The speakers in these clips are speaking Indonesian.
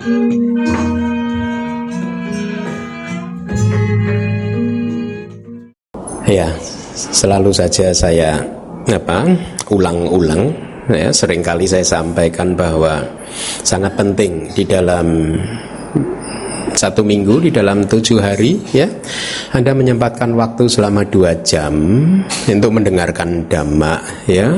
Ya, selalu saja saya ulang-ulang, ya, seringkali saya sampaikan bahwa sangat penting di dalam 1 minggu, di dalam 7 hari, ya, Anda menyempatkan waktu selama 2 jam untuk mendengarkan Dhamma, ya,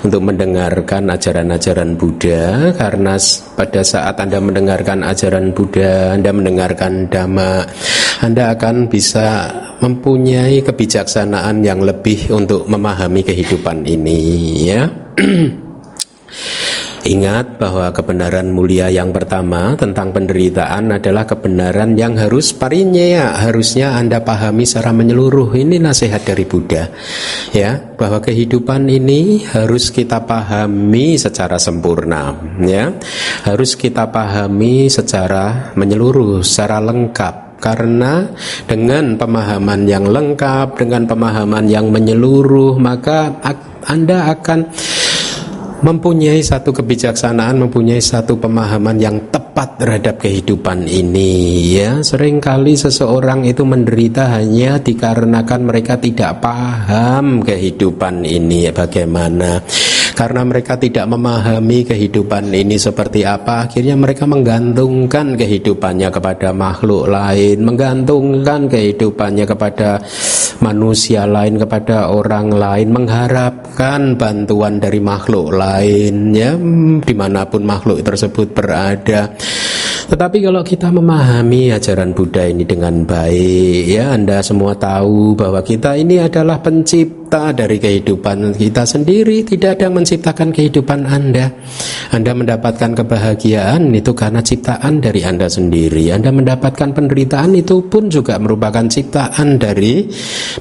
untuk mendengarkan ajaran-ajaran Buddha. Karena pada saat Anda mendengarkan ajaran Buddha, Anda mendengarkan Dhamma, Anda akan bisa mempunyai kebijaksanaan yang lebih untuk memahami kehidupan ini, ya. Ingat bahwa kebenaran mulia yang pertama tentang penderitaan adalah kebenaran yang harus harusnya Anda pahami secara menyeluruh. Ini nasihat dari Buddha, ya, bahwa kehidupan ini harus kita pahami secara sempurna, ya, harus kita pahami secara menyeluruh, secara lengkap. Karena dengan pemahaman yang lengkap, dengan pemahaman yang menyeluruh, maka Anda akan mempunyai satu kebijaksanaan, mempunyai satu pemahaman yang tepat terhadap kehidupan ini, ya. Seringkali seseorang itu menderita hanya dikarenakan mereka tidak paham kehidupan ini bagaimana. Karena mereka tidak memahami kehidupan ini seperti apa, akhirnya mereka menggantungkan kehidupannya kepada makhluk lain, menggantungkan kehidupannya kepada manusia lain, kepada orang lain, mengharapkan bantuan dari makhluk lain, ya, dimanapun makhluk tersebut berada. Tetapi kalau kita memahami ajaran Buddha ini dengan baik, ya, Anda semua tahu bahwa kita ini adalah pencipta dari kehidupan kita sendiri. Tidak ada yang menciptakan kehidupan Anda. Anda mendapatkan kebahagiaan itu karena ciptaan dari Anda sendiri. Anda mendapatkan penderitaan itu pun juga merupakan ciptaan dari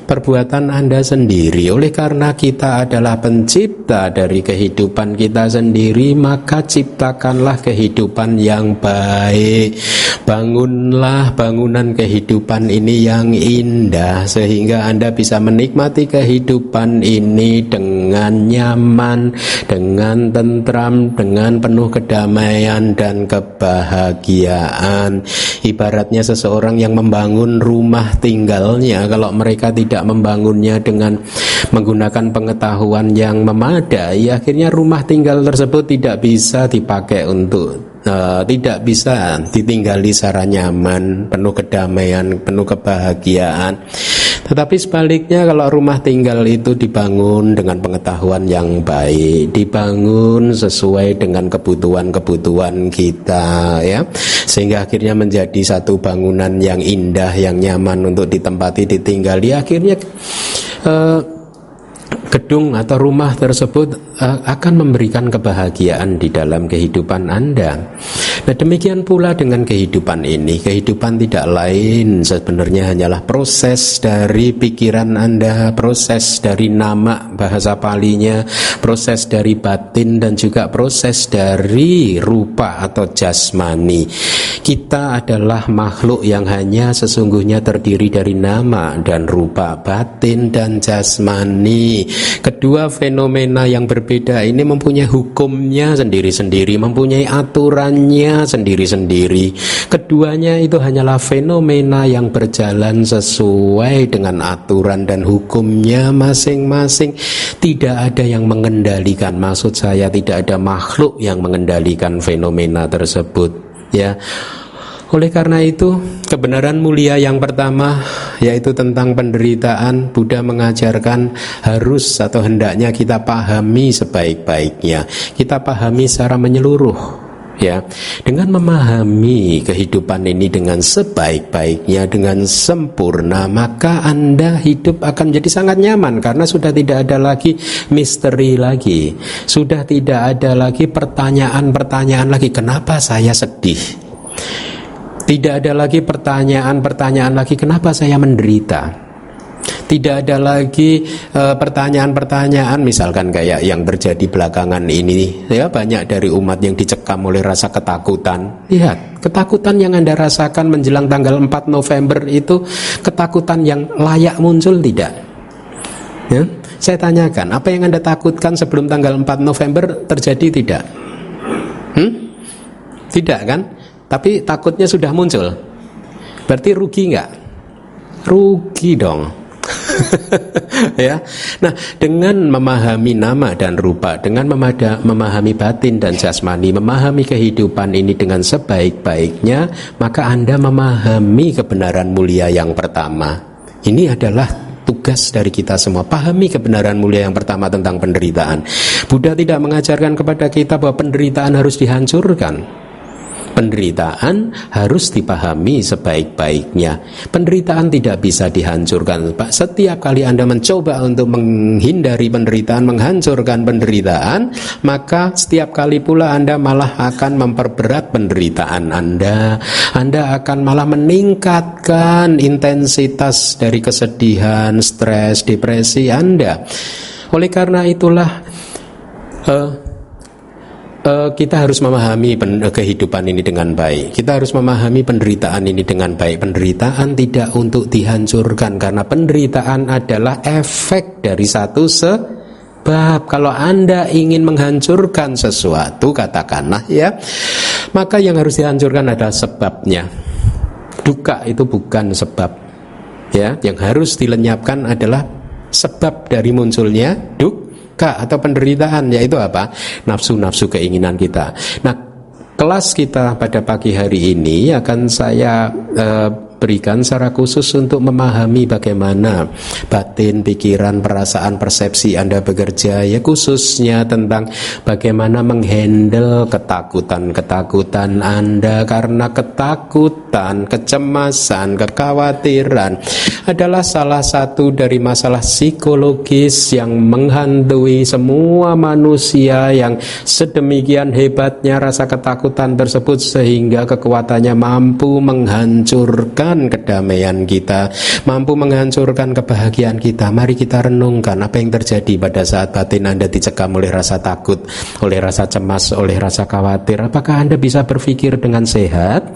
perbuatan Anda sendiri. Oleh karena kita adalah pencipta dari kehidupan kita sendiri, maka ciptakanlah kehidupan yang baik. Bangunlah bangunan kehidupan ini yang indah, sehingga Anda bisa menikmati kehidupan ini dengan nyaman, dengan tentram, dengan penuh kedamaian dan kebahagiaan. Ibaratnya seseorang yang membangun rumah tinggalnya, kalau mereka tidak membangunnya dengan menggunakan pengetahuan yang memadai, akhirnya rumah tinggal tersebut tidak bisa dipakai untuk tidak bisa ditinggali secara nyaman, penuh kedamaian, penuh kebahagiaan. Tetapi sebaliknya, kalau rumah tinggal itu dibangun dengan pengetahuan yang baik, dibangun sesuai dengan kebutuhan-kebutuhan kita, ya, sehingga akhirnya menjadi satu bangunan yang indah, yang nyaman untuk ditempati, ditinggali, akhirnya gedung atau rumah tersebut akan memberikan kebahagiaan di dalam kehidupan Anda. Nah, demikian pula dengan kehidupan ini. Kehidupan tidak lain sebenarnya hanyalah proses dari pikiran Anda, proses dari nama bahasa Palinya, proses dari batin, dan juga proses dari rupa atau jasmani. Kita adalah makhluk yang hanya sesungguhnya terdiri dari nama dan rupa, batin dan jasmani. Kedua fenomena yang berbeda ini mempunyai hukumnya sendiri-sendiri, mempunyai aturannya sendiri-sendiri. Keduanya itu hanyalah fenomena yang berjalan sesuai dengan aturan dan hukumnya masing-masing. Tidak ada yang mengendalikan, maksud saya tidak ada makhluk yang mengendalikan fenomena tersebut, ya. Oleh karena itu, kebenaran mulia yang pertama, yaitu tentang penderitaan, Buddha mengajarkan harus atau hendaknya kita pahami sebaik-baiknya. Kita pahami secara menyeluruh, ya. Dengan memahami kehidupan ini dengan sebaik-baiknya, dengan sempurna, maka Anda hidup akan menjadi sangat nyaman, karena sudah tidak ada lagi misteri lagi, sudah tidak ada lagi pertanyaan-pertanyaan lagi, kenapa saya sedih? Tidak ada lagi pertanyaan-pertanyaan lagi, kenapa saya menderita? Tidak ada lagi pertanyaan-pertanyaan misalkan kayak yang terjadi belakangan ini, ya, banyak dari umat yang dicekam oleh rasa ketakutan. Lihat, ketakutan yang Anda rasakan menjelang tanggal 4 November itu ketakutan yang layak muncul tidak? Ya? Saya tanyakan, apa yang Anda takutkan sebelum tanggal 4 November terjadi tidak? Tidak kan? tapi takutnya sudah muncul. Berarti rugi nggak? Rugi dong. Ya. Nah, dengan memahami nama dan rupa, dengan memahami batin dan jasmani, memahami kehidupan ini dengan sebaik-baiknya, maka Anda memahami kebenaran mulia yang pertama. Ini adalah tugas dari kita semua. Pahami kebenaran mulia yang pertama tentang penderitaan. Buddha tidak mengajarkan kepada kita bahwa penderitaan harus dihancurkan. Penderitaan harus dipahami sebaik-baiknya. Penderitaan tidak bisa dihancurkan. Setiap kali Anda mencoba untuk menghindari penderitaan, menghancurkan penderitaan, maka setiap kali pula Anda malah akan memperberat penderitaan Anda. Anda akan malah meningkatkan intensitas dari kesedihan, stres, depresi Anda. Oleh karena itulah kita harus memahami kehidupan ini dengan baik. Kita harus memahami penderitaan ini dengan baik. Penderitaan tidak untuk dihancurkan, karena penderitaan adalah efek dari satu sebab. Kalau Anda ingin menghancurkan sesuatu, katakanlah ya, maka yang harus dihancurkan adalah sebabnya. Duka itu bukan sebab. Ya, yang harus dilenyapkan adalah sebab dari munculnya duka atau penderitaan, yaitu apa? Nafsu-nafsu keinginan kita. Nah, kelas kita pada pagi hari ini akan saya berikan secara khusus untuk memahami bagaimana batin, pikiran, perasaan, persepsi Anda bekerja, ya khususnya tentang bagaimana menghandle ketakutan Anda, karena ketakutan, kecemasan, kekhawatiran adalah salah satu dari masalah psikologis yang menghantui semua manusia, yang sedemikian hebatnya rasa ketakutan tersebut sehingga kekuatannya mampu menghancurkan kedamaian kita, mampu menghancurkan kebahagiaan kita. Mari kita renungkan apa yang terjadi pada saat batin Anda dicekam oleh rasa takut, oleh rasa cemas, oleh rasa khawatir. Apakah Anda bisa berpikir dengan sehat?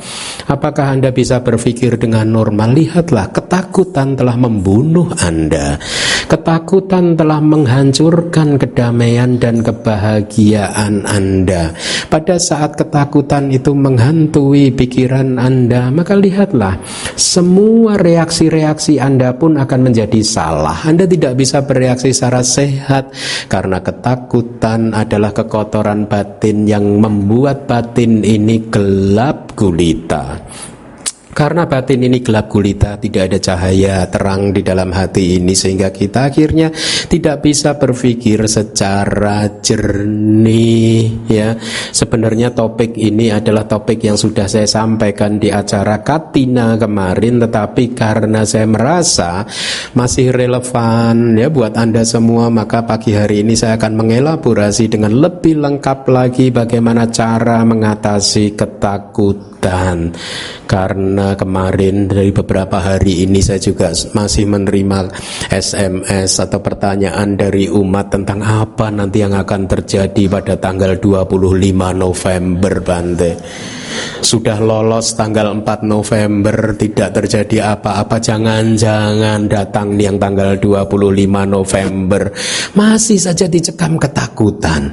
Apakah Anda bisa berpikir dengan normal? Lihatlah, ketakutan telah membunuh Anda. Ketakutan telah menghancurkan kedamaian dan kebahagiaan Anda. Pada saat ketakutan itu menghantui pikiran Anda, maka lihatlah, semua reaksi-reaksi Anda pun akan menjadi salah. Anda tidak bisa bereaksi secara sehat, karena ketakutan adalah kekotoran batin yang membuat batin ini gelap gulita. Karena batin ini gelap gulita, tidak ada cahaya terang di dalam hati ini, sehingga kita akhirnya tidak bisa berpikir secara jernih. Ya, sebenarnya topik ini adalah topik yang sudah saya sampaikan di acara Katina kemarin, tetapi karena saya merasa masih relevan ya buat Anda semua, maka pagi hari ini saya akan mengelaborasi dengan lebih lengkap lagi bagaimana cara mengatasi ketakutan. Karena kemarin dari beberapa hari ini saya juga masih menerima SMS atau pertanyaan dari umat tentang apa nanti yang akan terjadi pada tanggal 25 November Bante. Sudah lolos tanggal 4 November, tidak terjadi apa-apa, jangan-jangan datang yang tanggal 25 November masih saja dicekam ketakutan.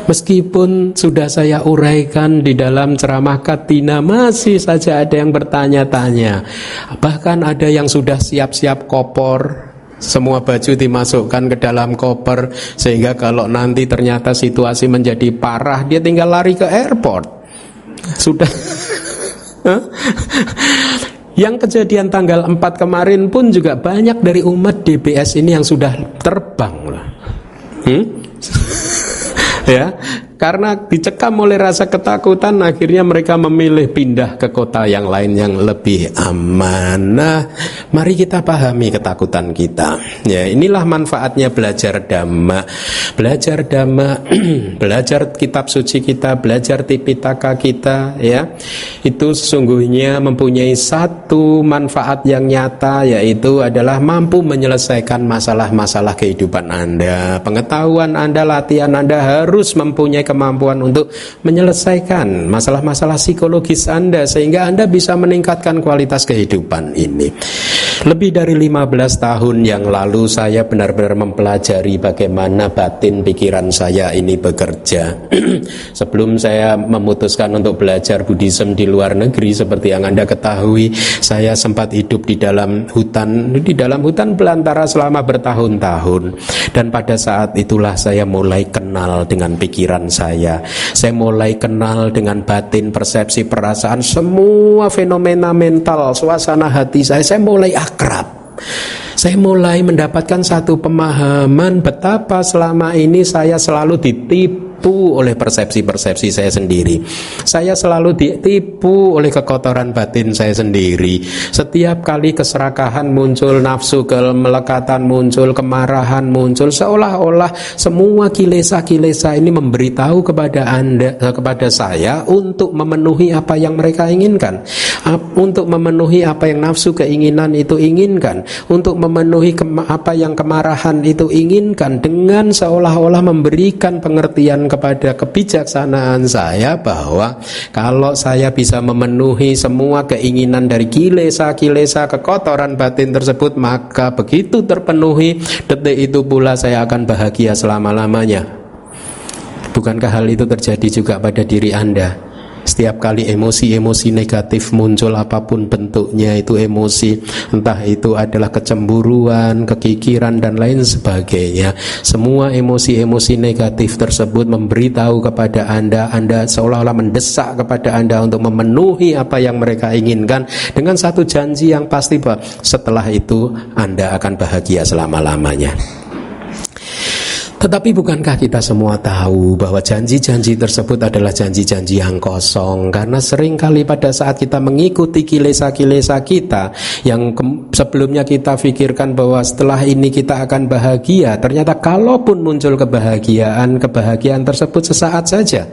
Meskipun sudah saya uraikan di dalam ceramah Katina, masih saja ada yang bertanya-tanya. Bahkan ada yang sudah siap-siap koper, semua baju dimasukkan ke dalam koper, sehingga kalau nanti ternyata situasi menjadi parah, dia tinggal lari ke airport. Sudah Yang kejadian tanggal 4 kemarin pun juga banyak dari umat DBS ini yang sudah terbang lah. Ya, karena dicekam oleh rasa ketakutan, akhirnya mereka memilih pindah ke kota yang lain yang lebih aman. Nah, mari kita pahami ketakutan kita. Ya, inilah manfaatnya belajar Dhamma. Belajar Dhamma, belajar kitab suci kita, belajar Tipitaka kita, ya. Itu sesungguhnya mempunyai satu manfaat yang nyata, yaitu adalah mampu menyelesaikan masalah-masalah kehidupan Anda. Pengetahuan Anda, latihan Anda harus mempunyai kemampuan untuk menyelesaikan masalah-masalah psikologis Anda, sehingga Anda bisa meningkatkan kualitas kehidupan ini. Lebih dari 15 tahun yang lalu saya benar-benar mempelajari bagaimana batin pikiran saya ini bekerja. Sebelum saya memutuskan untuk belajar Buddhism di luar negeri, seperti yang Anda ketahui, saya sempat hidup di dalam hutan belantara selama bertahun-tahun. Dan pada saat itulah saya mulai kenal dengan pikiran saya. Saya mulai kenal dengan batin, persepsi, perasaan, semua fenomena mental, suasana hati saya mulai akrab. Saya mulai mendapatkan satu pemahaman betapa selama ini saya selalu ditipu oleh persepsi-persepsi saya sendiri. Saya selalu ditipu oleh kekotoran batin saya sendiri. Setiap kali keserakahan muncul, nafsu kemelekatan muncul, kemarahan muncul, seolah-olah semua kilesa-kilesa ini memberitahu kepada saya untuk memenuhi apa yang mereka inginkan, untuk memenuhi apa yang nafsu keinginan itu inginkan, untuk memenuhi apa yang kemarahan itu inginkan, dengan seolah-olah memberikan pengertian kepada kebijaksanaan saya bahwa kalau saya bisa memenuhi semua keinginan dari kilesa-kilesa kekotoran batin tersebut, maka begitu terpenuhi, detik itu pula saya akan bahagia selama-lamanya. Bukankah hal itu terjadi juga pada diri Anda? Setiap kali emosi-emosi negatif muncul, apapun bentuknya itu emosi, entah itu adalah kecemburuan, kekikiran, dan lain sebagainya, semua emosi-emosi negatif tersebut memberitahu kepada Anda seolah-olah mendesak kepada Anda untuk memenuhi apa yang mereka inginkan, dengan satu janji yang pasti bahwa setelah itu Anda akan bahagia selama-lamanya. Tetapi bukankah kita semua tahu bahwa janji-janji tersebut adalah janji-janji yang kosong? Karena seringkali pada saat kita mengikuti kilesa-kilesa kita yang sebelumnya kita pikirkan bahwa setelah ini kita akan bahagia, ternyata kalaupun muncul kebahagiaan tersebut sesaat saja,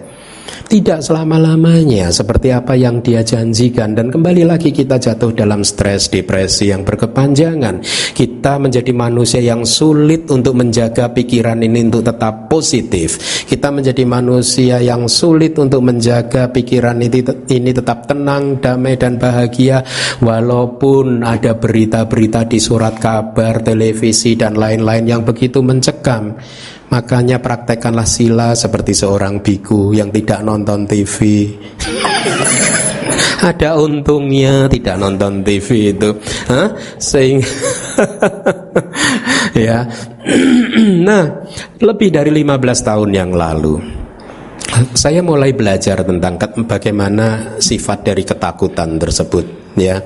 tidak selama-lamanya seperti apa yang dia janjikan, dan kembali lagi kita jatuh dalam stres, depresi yang berkepanjangan. Kita menjadi manusia yang sulit untuk menjaga pikiran ini untuk tetap positif. Kita menjadi manusia yang sulit untuk menjaga pikiran ini tetap tenang, damai, dan bahagia, walaupun ada berita-berita di surat kabar, televisi, dan lain-lain yang begitu mencekam. Makanya praktekkanlah sila seperti seorang biku yang tidak nonton TV. Ada untungnya tidak nonton TV itu, sehingga ya. Nah, lebih dari 15 tahun yang lalu saya mulai belajar tentang bagaimana sifat dari ketakutan tersebut, ya.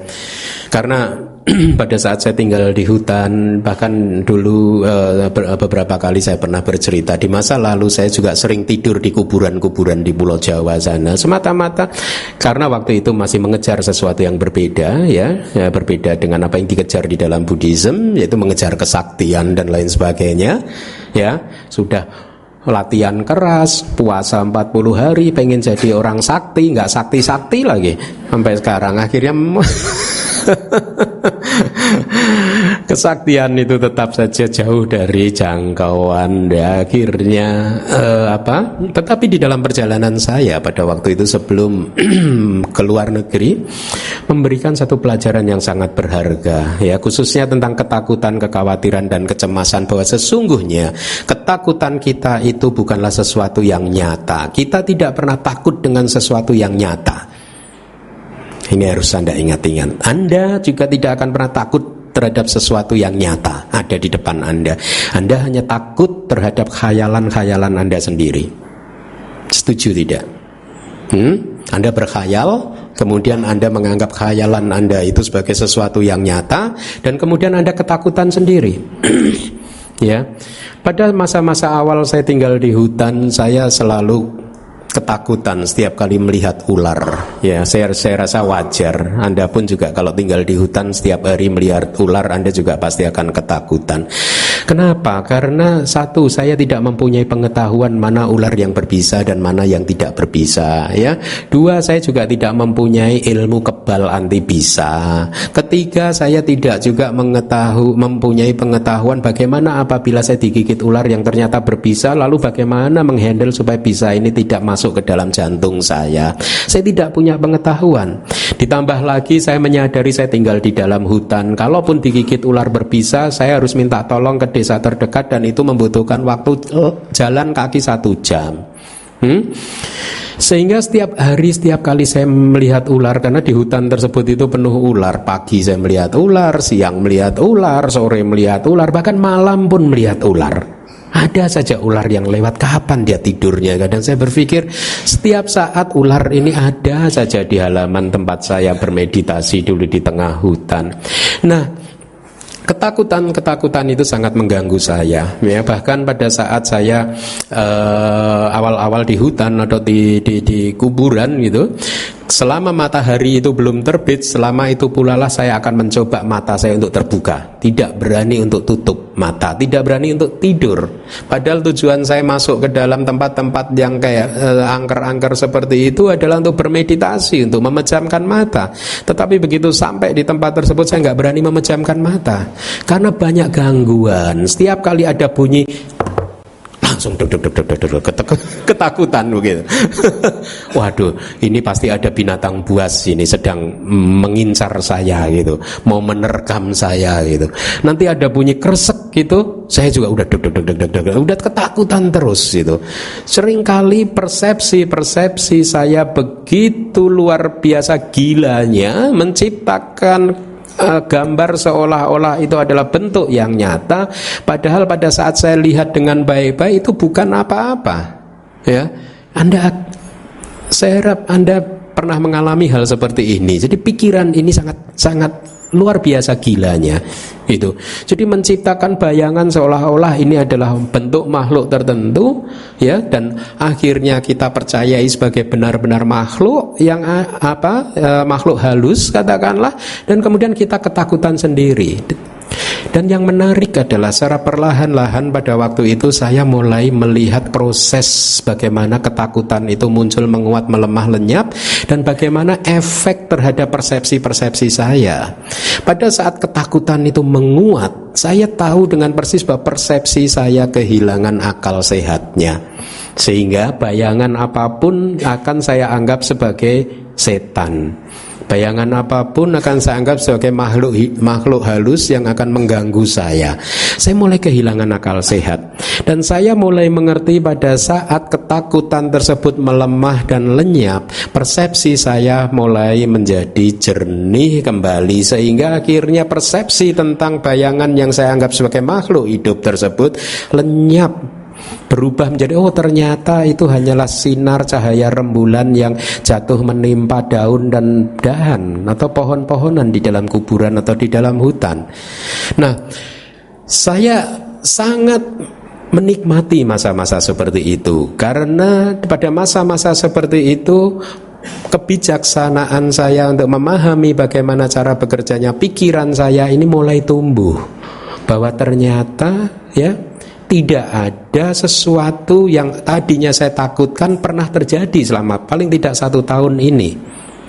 Karena pada saat saya tinggal di hutan, bahkan dulu beberapa kali saya pernah bercerita, di masa lalu saya juga sering tidur di kuburan-kuburan di Pulau Jawa sana, semata-mata karena waktu itu masih mengejar sesuatu yang berbeda, ya, berbeda dengan apa yang dikejar di dalam Buddhism, yaitu mengejar kesaktian dan lain sebagainya, ya. Sudah latihan keras, puasa 40 hari, pengen jadi orang sakti, nggak sakti-sakti lagi sampai sekarang. Akhirnya kesaktian itu tetap saja jauh dari jangkauan, ya. Akhirnya tetapi di dalam perjalanan saya pada waktu itu sebelum ke luar negeri, memberikan satu pelajaran yang sangat berharga, ya, khususnya tentang ketakutan, kekhawatiran, dan kecemasan, bahwa sesungguhnya ketakutan kita itu bukanlah sesuatu yang nyata. Kita tidak pernah takut dengan sesuatu yang nyata. Ini harus Anda ingat-ingat. Anda juga tidak akan pernah takut terhadap sesuatu yang nyata ada di depan Anda. Anda hanya takut terhadap khayalan-khayalan Anda sendiri. Setuju tidak? Anda berkhayal, kemudian Anda menganggap khayalan Anda itu sebagai sesuatu yang nyata, dan kemudian Anda ketakutan sendiri. Ya, pada masa-masa awal saya tinggal di hutan, saya selalu ketakutan setiap kali melihat ular, ya. Saya rasa wajar. Anda pun juga kalau tinggal di hutan setiap hari melihat ular, Anda juga pasti akan ketakutan. Kenapa? Karena satu, saya tidak mempunyai pengetahuan mana ular yang berbisa dan mana yang tidak berbisa, ya. Dua, saya juga tidak mempunyai ilmu kebal anti bisa. Ketiga, saya tidak juga mempunyai pengetahuan bagaimana apabila saya digigit ular yang ternyata berbisa, lalu bagaimana menghandle supaya bisa ini tidak masuk ke dalam jantung saya. Saya tidak punya pengetahuan. Ditambah lagi saya menyadari saya tinggal di dalam hutan. Kalaupun digigit ular berbisa, saya harus minta tolong ke desa terdekat dan itu membutuhkan waktu jalan kaki 1 jam. Sehingga setiap hari, setiap kali saya melihat ular, karena di hutan tersebut itu penuh ular. Pagi saya melihat ular, siang melihat ular, sore melihat ular, bahkan malam pun melihat ular. Ada saja ular yang lewat, kapan dia tidurnya? Kadang saya berpikir setiap saat ular ini ada saja di halaman tempat saya bermeditasi dulu di tengah hutan. Nah, ketakutan itu sangat mengganggu saya, ya. Bahkan pada saat saya awal-awal di hutan atau di kuburan gitu, selama matahari itu belum terbit, selama itu pula lah saya akan mencoba mata saya untuk terbuka. Tidak berani untuk tutup mata, tidak berani untuk tidur. Padahal tujuan saya masuk ke dalam tempat-tempat yang kayak angker-angker seperti itu adalah untuk bermeditasi, untuk memejamkan mata. Tetapi begitu sampai di tempat tersebut saya nggak berani memejamkan mata, karena banyak gangguan. Setiap kali ada bunyi langsung ketakutan begitu. Waduh, ini pasti ada binatang buas ini sedang mengincar saya gitu, mau menerkam saya gitu. Nanti ada bunyi kresek gitu, saya juga udah ketakutan terus gitu. Seringkali persepsi saya begitu luar biasa gilanya menciptakan gambar seolah-olah itu adalah bentuk yang nyata, padahal pada saat saya lihat dengan baik-baik itu bukan apa-apa, ya. Saya harap Anda pernah mengalami hal seperti ini. Jadi pikiran ini sangat luar biasa gilanya itu. Jadi menciptakan bayangan seolah-olah ini adalah bentuk makhluk tertentu, ya, dan akhirnya kita percayai sebagai benar-benar makhluk yang makhluk halus katakanlah, dan kemudian kita ketakutan sendiri. Dan yang menarik adalah secara perlahan-lahan pada waktu itu saya mulai melihat proses bagaimana ketakutan itu muncul, menguat, melemah, lenyap, dan bagaimana efek terhadap persepsi-persepsi saya. Pada saat ketakutan itu menguat, saya tahu dengan persis bahwa persepsi saya kehilangan akal sehatnya, sehingga bayangan apapun akan saya anggap sebagai setan. Bayangan apapun akan saya anggap sebagai makhluk halus yang akan mengganggu saya. Saya mulai kehilangan akal sehat. Dan saya mulai mengerti pada saat ketakutan tersebut melemah dan lenyap, persepsi saya mulai menjadi jernih kembali, sehingga akhirnya persepsi tentang bayangan yang saya anggap sebagai makhluk hidup tersebut lenyap, berubah menjadi ternyata itu hanyalah sinar cahaya rembulan yang jatuh menimpa daun dan dahan atau pohon-pohonan di dalam kuburan atau di dalam hutan. Nah, saya sangat menikmati masa-masa seperti itu, karena pada masa-masa seperti itu kebijaksanaan saya untuk memahami bagaimana cara bekerjanya pikiran saya ini mulai tumbuh, bahwa ternyata, ya, tidak ada sesuatu yang tadinya saya takutkan pernah terjadi selama paling tidak 1 tahun ini,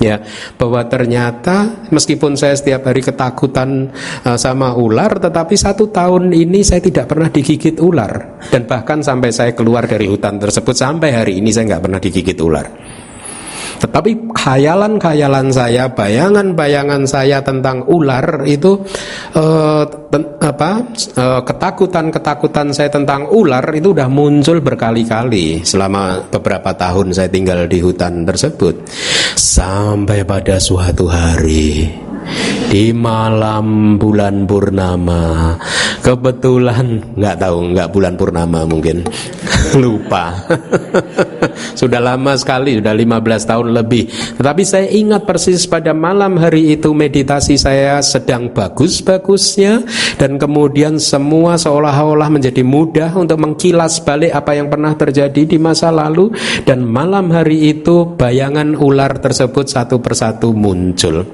ya, bahwa ternyata meskipun saya setiap hari ketakutan sama ular, tetapi 1 tahun ini saya tidak pernah digigit ular, dan bahkan sampai saya keluar dari hutan tersebut sampai hari ini saya nggak pernah digigit ular. Tetapi khayalan-khayalan saya, bayangan-bayangan saya tentang ular itu, ketakutan-ketakutan saya tentang ular itu udah muncul berkali-kali selama beberapa tahun saya tinggal di hutan tersebut. Sampai pada suatu hari di malam bulan purnama, kebetulan nggak bulan purnama mungkin lupa sudah lama sekali, sudah 15 tahun lebih. Tetapi saya ingat persis pada malam hari itu meditasi saya sedang bagus-bagusnya, dan kemudian semua seolah-olah menjadi mudah untuk mengkilas balik apa yang pernah terjadi di masa lalu, dan malam hari itu bayangan ular tersebut satu persatu muncul.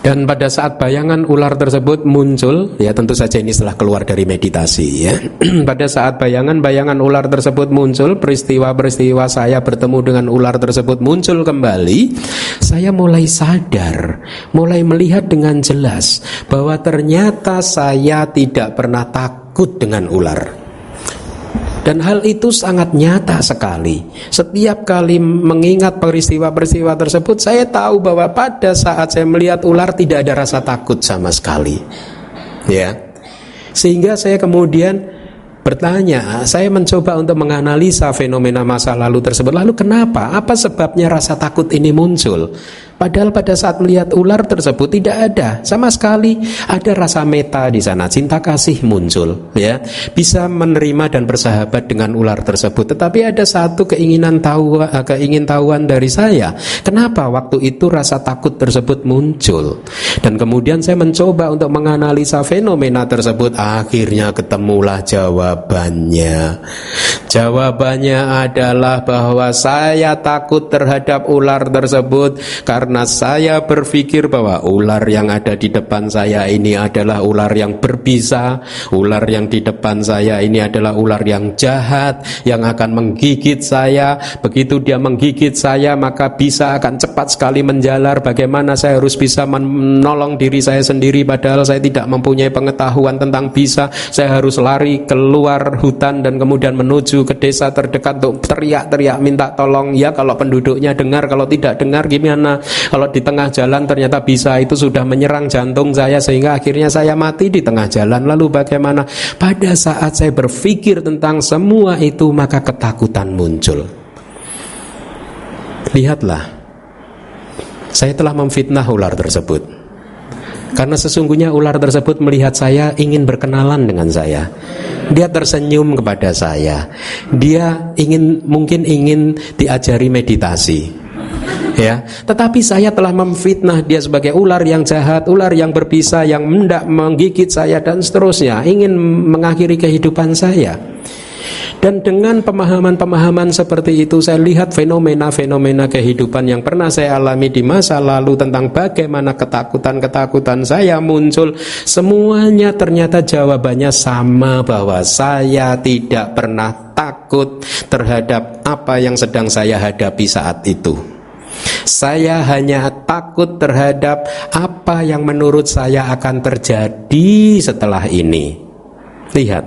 Dan pada saat bayangan ular tersebut muncul, ya tentu saja ini setelah keluar dari meditasi ya. Pada saat bayangan-bayangan ular tersebut muncul, peristiwa-peristiwa saya bertemu dengan ular tersebut muncul kembali, saya mulai sadar, mulai melihat dengan jelas bahwa ternyata saya tidak pernah takut dengan ular. Dan hal itu sangat nyata sekali. Setiap kali mengingat peristiwa-peristiwa tersebut, saya tahu bahwa pada saat saya melihat ular tidak ada rasa takut sama sekali. Ya. Sehingga saya kemudian bertanya, saya mencoba untuk menganalisa fenomena masa lalu tersebut. Lalu kenapa? Apa sebabnya rasa takut ini muncul? Padahal pada saat melihat ular tersebut tidak ada sama sekali ada rasa meta di sana, cinta kasih muncul, ya, bisa menerima dan bersahabat dengan ular tersebut. Tetapi ada satu keingintahuan dari saya, kenapa waktu itu rasa takut tersebut muncul? Dan kemudian saya mencoba untuk menganalisa fenomena tersebut. Akhirnya ketemulah jawabannya. Jawabannya adalah bahwa saya takut terhadap ular tersebut karena saya berpikir bahwa ular yang ada di depan saya ini adalah ular yang berbisa. Ular yang di depan saya ini adalah ular yang jahat, yang akan menggigit saya. Begitu dia menggigit saya, maka bisa akan cepat sekali menjalar. Bagaimana saya harus bisa menolong diri saya sendiri, padahal saya tidak mempunyai pengetahuan tentang bisa. Saya harus lari keluar hutan dan kemudian menuju ke desa terdekat untuk teriak-teriak minta tolong. Ya, kalau penduduknya dengar, kalau tidak dengar gimana? Kalau di tengah jalan ternyata bisa itu sudah menyerang jantung saya sehingga akhirnya saya mati di tengah jalan. Lalu bagaimana? Pada saat saya berpikir tentang semua itu, maka ketakutan muncul. Lihatlah, saya telah memfitnah ular tersebut. Karena sesungguhnya ular tersebut melihat saya ingin berkenalan dengan saya. Dia tersenyum kepada saya. Dia mungkin ingin diajari meditasi. Ya, tetapi saya telah memfitnah dia sebagai ular yang jahat, ular yang berbisa, yang hendak menggigit saya dan seterusnya, ingin mengakhiri kehidupan saya. Dan dengan pemahaman-pemahaman seperti itu, saya lihat fenomena-fenomena kehidupan yang pernah saya alami di masa lalu tentang bagaimana ketakutan-ketakutan saya muncul. Semuanya ternyata jawabannya sama, bahwa saya tidak pernah takut terhadap apa yang sedang saya hadapi saat itu. Saya hanya takut terhadap apa yang menurut saya akan terjadi setelah ini. Lihat,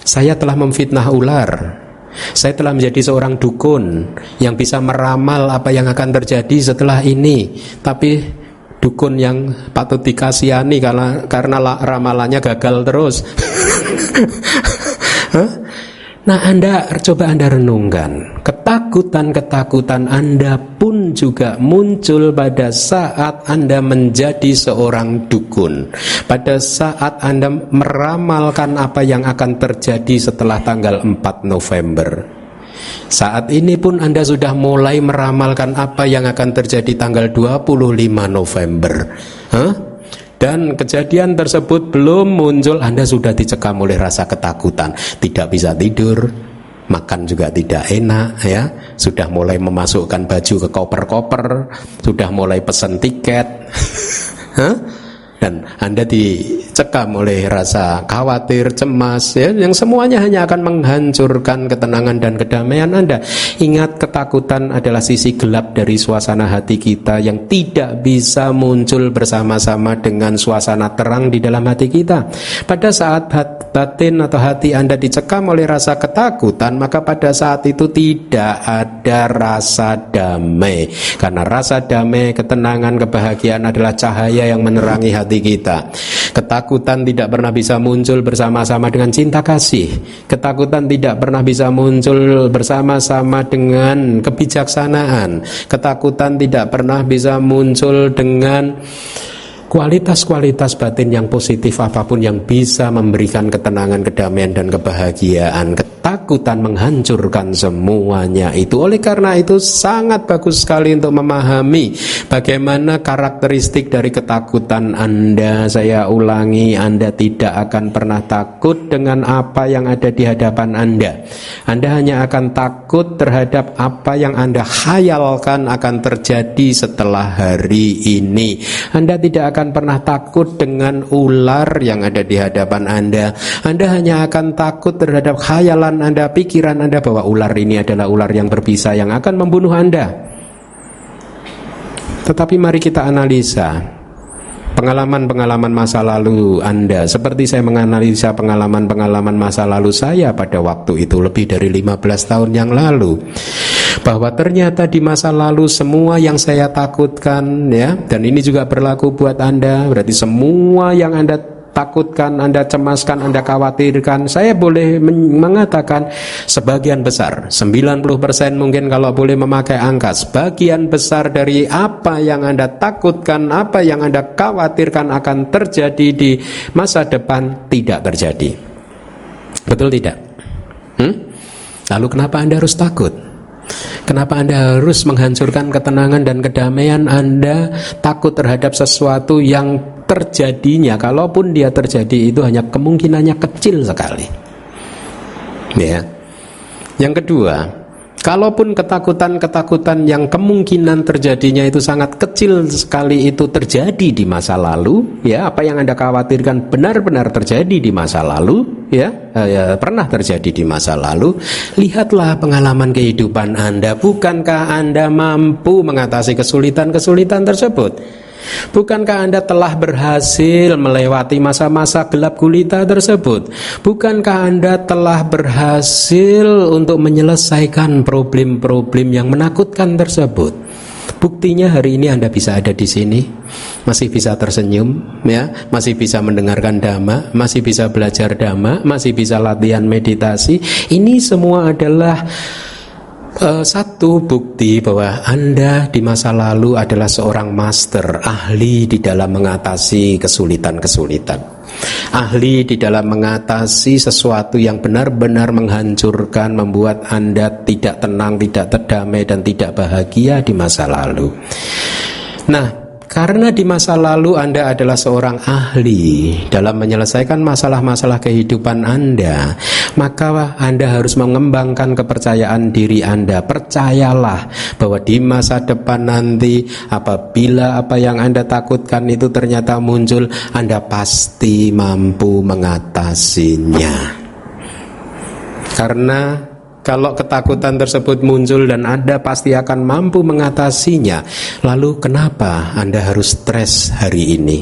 saya telah memfitnah ular. Saya telah menjadi seorang dukun yang bisa meramal apa yang akan terjadi setelah ini. Tapi dukun yang patut dikasihani karena ramalannya gagal terus. Nah, coba Anda renungkan, ketakutan-ketakutan Anda pun juga muncul pada saat Anda menjadi seorang dukun, pada saat Anda meramalkan apa yang akan terjadi setelah tanggal 4 November. Saat ini pun Anda sudah mulai meramalkan apa yang akan terjadi tanggal 25 November. Dan kejadian tersebut belum muncul, Anda sudah dicekam oleh rasa ketakutan. Tidak bisa tidur, makan juga tidak enak, ya. Sudah mulai memasukkan baju ke koper-koper, sudah mulai pesan tiket. Dan Anda dicekam oleh rasa khawatir, cemas, ya, yang semuanya hanya akan menghancurkan ketenangan dan kedamaian Anda. Ingat, ketakutan adalah sisi gelap dari suasana hati kita yang tidak bisa muncul bersama-sama dengan suasana terang di dalam hati kita. Pada saat batin atau hati Anda dicekam oleh rasa ketakutan, maka pada saat itu tidak ada rasa damai. Karena rasa damai, ketenangan, kebahagiaan adalah cahaya yang menerangi hati kita. Ketakutan tidak pernah bisa muncul bersama-sama dengan cinta kasih. Ketakutan tidak pernah bisa muncul bersama-sama dengan kebijaksanaan. Ketakutan tidak pernah bisa muncul dengan kualitas-kualitas batin yang positif apapun yang bisa memberikan ketenangan, kedamaian, dan kebahagiaan. Ketakutan menghancurkan semuanya itu. Oleh karena itu sangat bagus sekali untuk memahami bagaimana karakteristik dari ketakutan Anda. Saya ulangi, Anda tidak akan pernah takut dengan apa yang ada di hadapan Anda. Anda hanya akan takut terhadap apa yang Anda khayalkan akan terjadi setelah hari ini. Anda tidak akan pernah takut dengan ular yang ada di hadapan Anda. Anda hanya akan takut terhadap khayalan Anda, pikiran Anda bahwa ular ini adalah ular yang berbisa yang akan membunuh Anda. Tetapi mari kita analisa pengalaman-pengalaman masa lalu Anda, seperti saya menganalisa pengalaman-pengalaman masa lalu saya pada waktu itu lebih dari 15 tahun yang lalu, bahwa ternyata di masa lalu semua yang saya takutkan, ya, dan ini juga berlaku buat Anda, berarti semua yang Anda takutkan, Anda cemaskan, Anda khawatirkan, saya boleh mengatakan sebagian besar, 90% mungkin kalau boleh memakai angka, sebagian besar dari apa yang Anda takutkan, apa yang Anda khawatirkan akan terjadi di masa depan tidak terjadi. Betul tidak? Lalu kenapa Anda harus takut? Kenapa Anda harus menghancurkan ketenangan dan kedamaian Anda, takut terhadap sesuatu yang terjadinya, kalaupun dia terjadi itu hanya kemungkinannya kecil sekali. Ya. Yang kedua, kalaupun ketakutan-ketakutan yang kemungkinan terjadinya itu sangat kecil sekali itu terjadi di masa lalu, ya, apa yang Anda khawatirkan benar-benar terjadi di masa lalu, ya, pernah terjadi di masa lalu, lihatlah pengalaman kehidupan Anda. Bukankah Anda mampu mengatasi kesulitan-kesulitan tersebut? Bukankah Anda telah berhasil melewati masa-masa gelap gulita tersebut? Bukankah Anda telah berhasil untuk menyelesaikan problem-problem yang menakutkan tersebut? Buktinya hari ini Anda bisa ada di sini, masih bisa tersenyum, ya, masih bisa mendengarkan dhamma, masih bisa belajar dhamma, masih bisa latihan meditasi. Ini semua adalah satu bukti bahwa Anda di masa lalu adalah seorang master, ahli di dalam mengatasi kesulitan-kesulitan, ahli di dalam mengatasi sesuatu yang benar-benar menghancurkan, membuat Anda tidak tenang, tidak terdamai, dan tidak bahagia di masa lalu. Nah, karena di masa lalu Anda adalah seorang ahli dalam menyelesaikan masalah-masalah kehidupan Anda, maka Anda harus mengembangkan kepercayaan diri Anda. Percayalah bahwa di masa depan nanti, apabila apa yang Anda takutkan itu ternyata muncul, Anda pasti mampu mengatasinya. Karena kalau ketakutan tersebut muncul dan Anda pasti akan mampu mengatasinya, lalu kenapa Anda harus stres hari ini?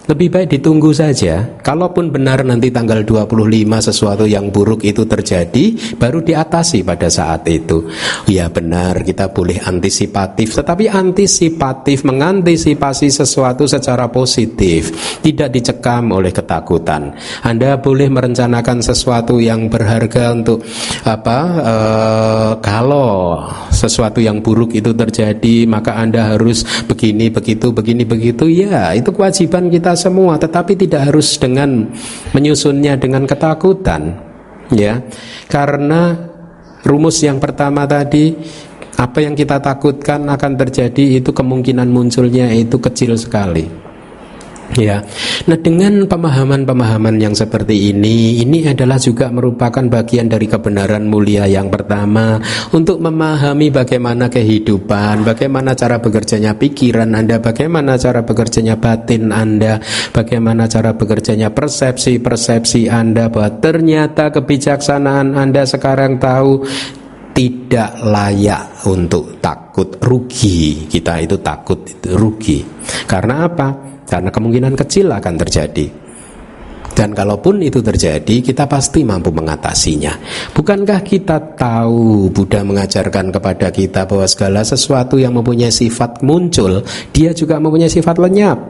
Lebih baik ditunggu saja. Kalaupun benar nanti tanggal 25 sesuatu yang buruk itu terjadi, baru diatasi pada saat itu. Ya benar, kita boleh antisipatif, tetapi antisipatif mengantisipasi sesuatu secara positif, tidak dicekam oleh ketakutan. Anda boleh merencanakan sesuatu yang berharga untuk kalau sesuatu yang buruk itu terjadi, maka Anda harus begini, begitu, begini, begitu. Ya, itu kewajiban kita semua, tetapi tidak harus dengan menyusunnya dengan ketakutan, ya. Karena rumus yang pertama tadi, apa yang kita takutkan akan terjadi itu kemungkinan munculnya itu kecil sekali. Ya, nah dengan pemahaman-pemahaman yang seperti ini adalah juga merupakan bagian dari kebenaran mulia yang pertama, untuk memahami bagaimana kehidupan, bagaimana cara bekerjanya pikiran Anda, bagaimana cara bekerjanya batin Anda, bagaimana cara bekerjanya persepsi Anda, bahwa ternyata kebijaksanaan Anda sekarang tahu tidak layak untuk takut rugi. Kita itu takut itu rugi. Karena apa? Karena kemungkinan kecil akan terjadi. Dan kalaupun itu terjadi, kita pasti mampu mengatasinya. Bukankah kita tahu Buddha mengajarkan kepada kita bahwa segala sesuatu yang mempunyai sifat muncul, dia juga mempunyai sifat lenyap.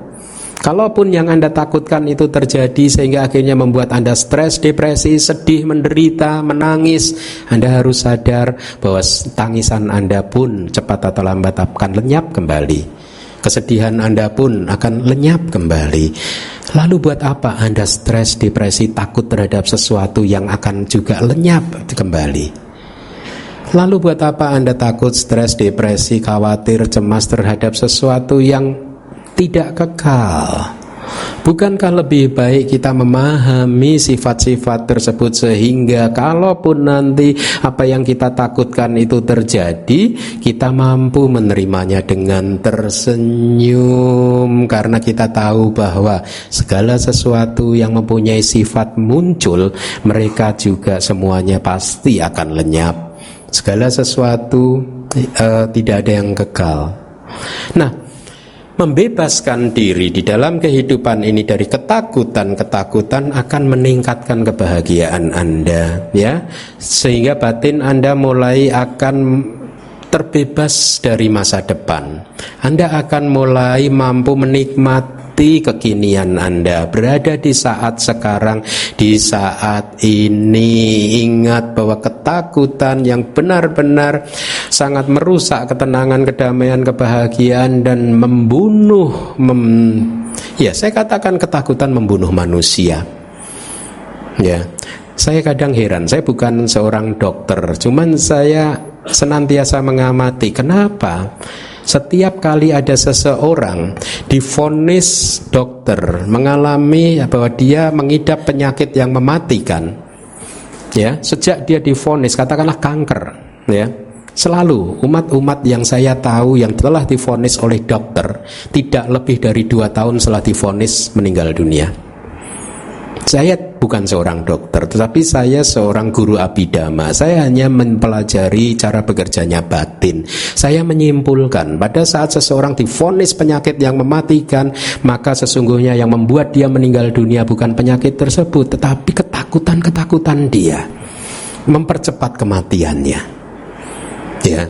Kalaupun yang Anda takutkan itu terjadi sehingga akhirnya membuat Anda stres, depresi, sedih, menderita, menangis, Anda harus sadar bahwa tangisan Anda pun cepat atau lambat akan lenyap kembali. Kesedihan Anda pun akan lenyap kembali. Lalu buat apa Anda stres, depresi, takut terhadap sesuatu yang akan juga lenyap kembali? Lalu buat apa Anda takut, stres, depresi, khawatir, cemas terhadap sesuatu yang tidak kekal? Bukankah lebih baik kita memahami sifat-sifat tersebut sehingga kalaupun nanti apa yang kita takutkan itu terjadi, kita mampu menerimanya dengan tersenyum, karena kita tahu bahwa segala sesuatu yang mempunyai sifat muncul, mereka juga semuanya pasti akan lenyap. Segala sesuatu tidak ada yang kekal. Nah, membebaskan diri di dalam kehidupan ini dari ketakutan akan meningkatkan kebahagiaan Anda, ya, sehingga batin Anda mulai akan terbebas dari masa depan. Anda akan mulai mampu menikmati kekinian Anda, berada di saat sekarang, di saat ini. Ingat bahwa ketakutan yang benar-benar sangat merusak ketenangan, kedamaian, kebahagiaan, dan saya katakan ketakutan membunuh manusia. Ya, saya kadang heran, saya bukan seorang dokter, cuman saya senantiasa mengamati kenapa setiap kali ada seseorang divonis dokter mengalami bahwa dia mengidap penyakit yang mematikan, ya, sejak dia divonis katakanlah kanker, ya, selalu umat-umat yang saya tahu yang telah divonis oleh dokter tidak lebih dari 2 tahun setelah divonis meninggal dunia. Saya bukan seorang dokter, tetapi saya seorang guru abidama. Saya hanya mempelajari cara bekerjanya batin. Saya menyimpulkan pada saat seseorang divonis penyakit yang mematikan, maka sesungguhnya yang membuat dia meninggal dunia bukan penyakit tersebut, tetapi ketakutan dia mempercepat kematiannya. Ya,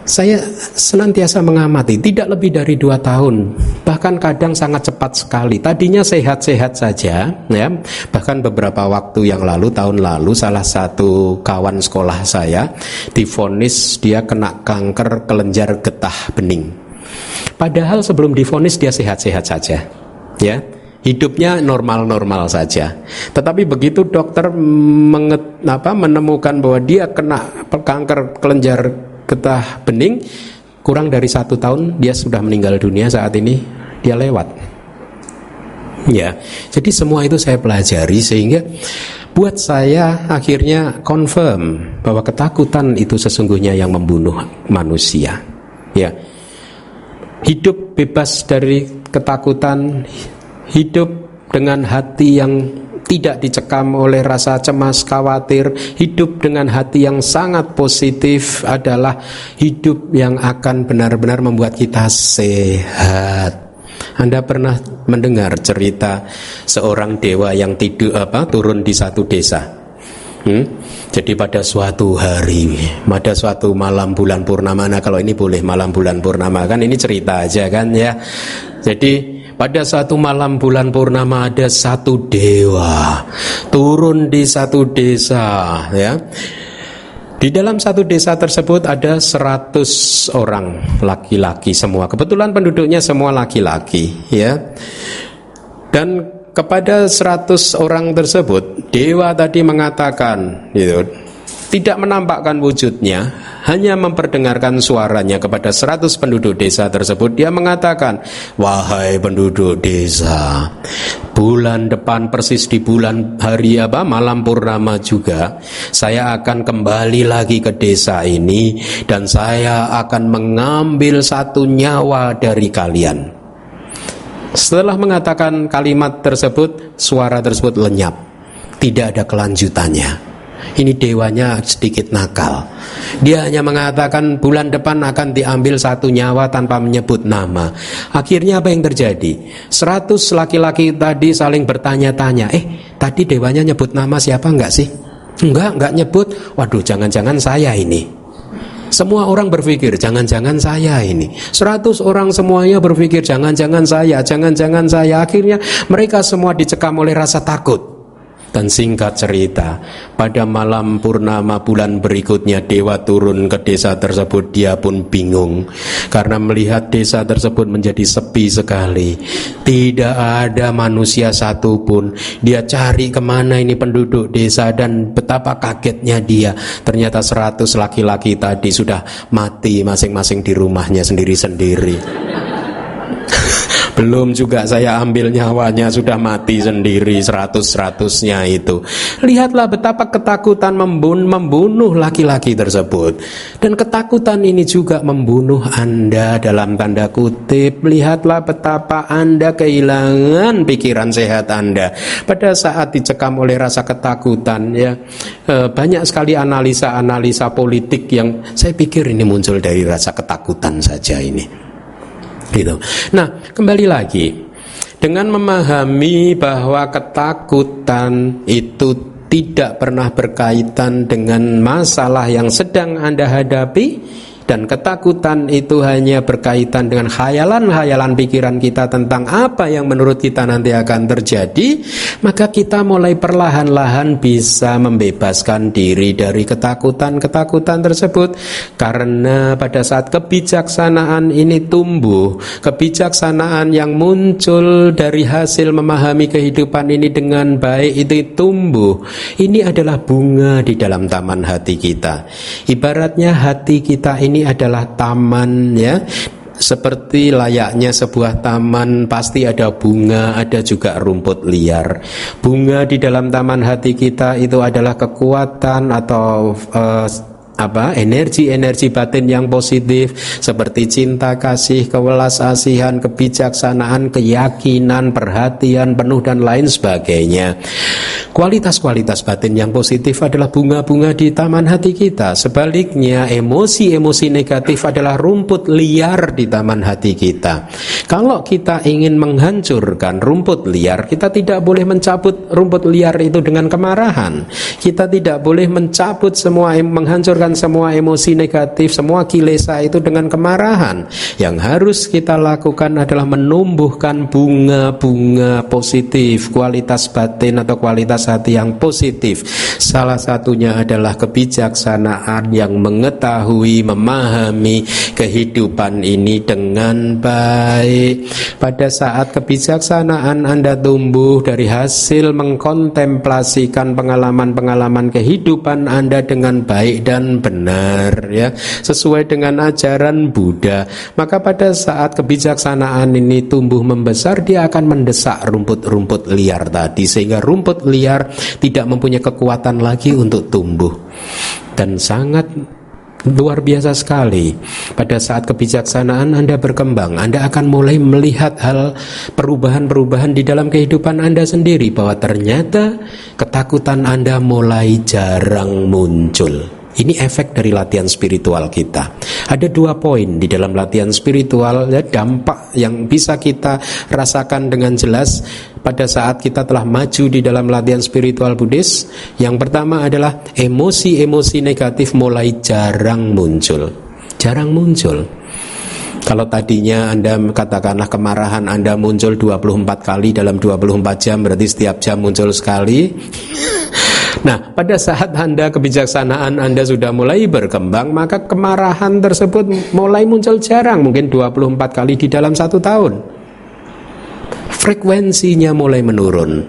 saya senantiasa mengamati, tidak lebih dari 2 tahun, bahkan kadang sangat cepat sekali. Tadinya sehat-sehat saja, ya. Bahkan beberapa waktu yang lalu, tahun lalu, salah satu kawan sekolah saya divonis dia kena kanker kelenjar getah bening. Padahal sebelum divonis dia sehat-sehat saja, ya. Hidupnya normal-normal saja. Tetapi begitu dokter menemukan bahwa dia kena kanker kelenjar getah bening, kurang dari 1 tahun dia sudah meninggal dunia. Saat ini dia lewat. Ya, jadi semua itu saya pelajari sehingga buat saya akhirnya confirm bahwa ketakutan itu sesungguhnya yang membunuh manusia. Ya, hidup bebas dari ketakutan, hidup dengan hati yang tidak dicekam oleh rasa cemas, khawatir, hidup dengan hati yang sangat positif adalah hidup yang akan benar-benar membuat kita sehat. Anda pernah mendengar cerita seorang dewa yang turun di satu desa? Jadi pada suatu hari, pada suatu malam bulan purnama. Nah, kalau ini boleh malam bulan purnama, kan ini cerita aja kan, ya. Jadi pada satu malam bulan purnama ada satu dewa turun di satu desa, ya. Di dalam satu desa tersebut ada 100 orang laki-laki semua. Kebetulan penduduknya semua laki-laki, ya. Dan kepada 100 orang tersebut dewa tadi mengatakan, gitu, tidak menampakkan wujudnya, hanya memperdengarkan suaranya kepada 100 penduduk desa tersebut. Dia mengatakan, wahai penduduk desa, bulan depan persis di bulan hari malam purnama juga, saya akan kembali lagi ke desa ini dan saya akan mengambil 1 nyawa dari kalian. Setelah mengatakan kalimat tersebut, suara tersebut lenyap, tidak ada kelanjutannya. Ini dewanya sedikit nakal. Dia hanya mengatakan bulan depan akan diambil 1 nyawa tanpa menyebut nama. Akhirnya apa yang terjadi? 100 laki-laki tadi saling bertanya-tanya, tadi dewanya nyebut nama siapa enggak sih? Enggak nyebut. Waduh, jangan-jangan saya ini. Semua orang berpikir jangan-jangan saya ini. 100 orang semuanya berpikir jangan-jangan saya, jangan-jangan saya. Akhirnya mereka semua dicekam oleh rasa takut. Dan singkat cerita, pada malam purnama bulan berikutnya dewa turun ke desa tersebut. Dia pun bingung karena melihat desa tersebut menjadi sepi sekali. Tidak ada manusia satupun. Dia cari kemana ini penduduk desa, dan betapa kagetnya dia. Ternyata 100 laki-laki tadi sudah mati masing-masing di rumahnya sendiri-sendiri. Belum juga saya ambil nyawanya, sudah mati sendiri 100-100-nya itu. Lihatlah betapa ketakutan membunuh laki-laki tersebut. Dan ketakutan ini juga membunuh Anda dalam tanda kutip. Lihatlah betapa Anda kehilangan pikiran sehat Anda pada saat dicekam oleh rasa ketakutan, ya. Banyak sekali analisa-analisa politik yang saya pikir ini muncul dari rasa ketakutan saja ini. Gitu. Nah, kembali lagi, dengan memahami bahwa ketakutan itu tidak pernah berkaitan dengan masalah yang sedang Anda hadapi, dan ketakutan itu hanya berkaitan dengan khayalan-khayalan pikiran kita tentang apa yang menurut kita nanti akan terjadi, maka kita mulai perlahan-lahan bisa membebaskan diri dari ketakutan-ketakutan tersebut. Karena pada saat kebijaksanaan ini tumbuh, kebijaksanaan yang muncul dari hasil memahami kehidupan ini dengan baik itu tumbuh. Ini adalah bunga di dalam taman hati kita. Ibaratnya hati kita ini adalah taman, ya. Seperti layaknya sebuah taman, pasti ada bunga, ada juga rumput liar. Bunga di dalam taman hati kita itu adalah kekuatan atau energi-energi batin yang positif, seperti cinta, kasih, kewelas asihan, kebijaksanaan, keyakinan, perhatian penuh, dan lain sebagainya. Kualitas-kualitas batin yang positif adalah bunga-bunga di taman hati kita. Sebaliknya, emosi-emosi negatif adalah rumput liar di taman hati kita. Kalau kita ingin menghancurkan rumput liar, kita tidak boleh mencabut rumput liar itu dengan kemarahan. Kita tidak boleh mencabut menghancurkan semua emosi negatif, semua kilesa itu dengan kemarahan. Yang harus kita lakukan adalah menumbuhkan bunga-bunga positif, kualitas batin atau kualitas hati yang positif. Salah satunya adalah kebijaksanaan yang mengetahui, memahami kehidupan ini dengan baik. Pada saat kebijaksanaan Anda tumbuh dari hasil mengkontemplasikan pengalaman-pengalaman kehidupan Anda dengan baik dan benar, ya, sesuai dengan ajaran Buddha, maka pada saat kebijaksanaan ini tumbuh membesar, dia akan mendesak rumput-rumput liar tadi, sehingga rumput liar tidak mempunyai kekuatan lagi untuk tumbuh. Dan sangat luar biasa sekali, pada saat kebijaksanaan Anda berkembang, Anda akan mulai melihat hal perubahan-perubahan di dalam kehidupan Anda sendiri, bahwa ternyata ketakutan Anda mulai jarang muncul. Ini efek dari latihan spiritual kita. Ada 2 poin di dalam latihan spiritual, ya, dampak yang bisa kita rasakan dengan jelas pada saat kita telah maju di dalam latihan spiritual Buddhis. Yang pertama adalah emosi-emosi negatif mulai jarang muncul. Jarang muncul. Kalau tadinya Anda katakanlah kemarahan Anda muncul 24 kali dalam 24 jam, berarti setiap jam muncul sekali. Nah, pada saat kebijaksanaan Anda sudah mulai berkembang, maka kemarahan tersebut mulai muncul jarang, mungkin 24 kali di dalam 1 tahun. Frekuensinya mulai menurun.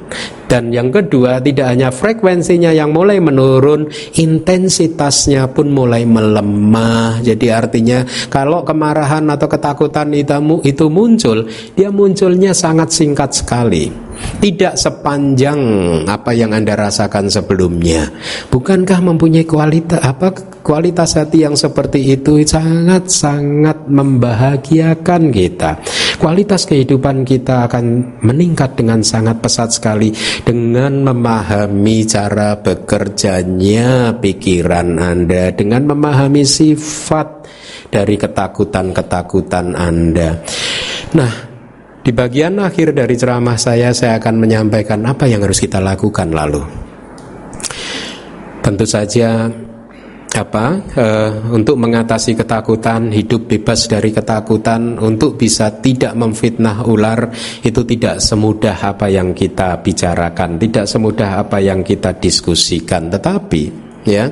Dan yang kedua, tidak hanya frekuensinya yang mulai menurun, intensitasnya pun mulai melemah. Jadi artinya kalau kemarahan atau ketakutan itu muncul, dia munculnya sangat singkat sekali. Tidak sepanjang apa yang Anda rasakan sebelumnya. Bukankah mempunyai kualitas hati yang seperti itu sangat-sangat membahagiakan kita. Kualitas kehidupan kita akan meningkat dengan sangat pesat sekali dengan memahami cara bekerjanya pikiran Anda, dengan memahami sifat dari ketakutan-ketakutan Anda. Nah, di bagian akhir dari ceramah saya akan menyampaikan apa yang harus kita lakukan lalu. Tentu saja untuk mengatasi ketakutan, hidup bebas dari ketakutan, untuk bisa tidak memfitnah ular, itu tidak semudah apa yang kita bicarakan, tidak semudah apa yang kita diskusikan. Tetapi ya,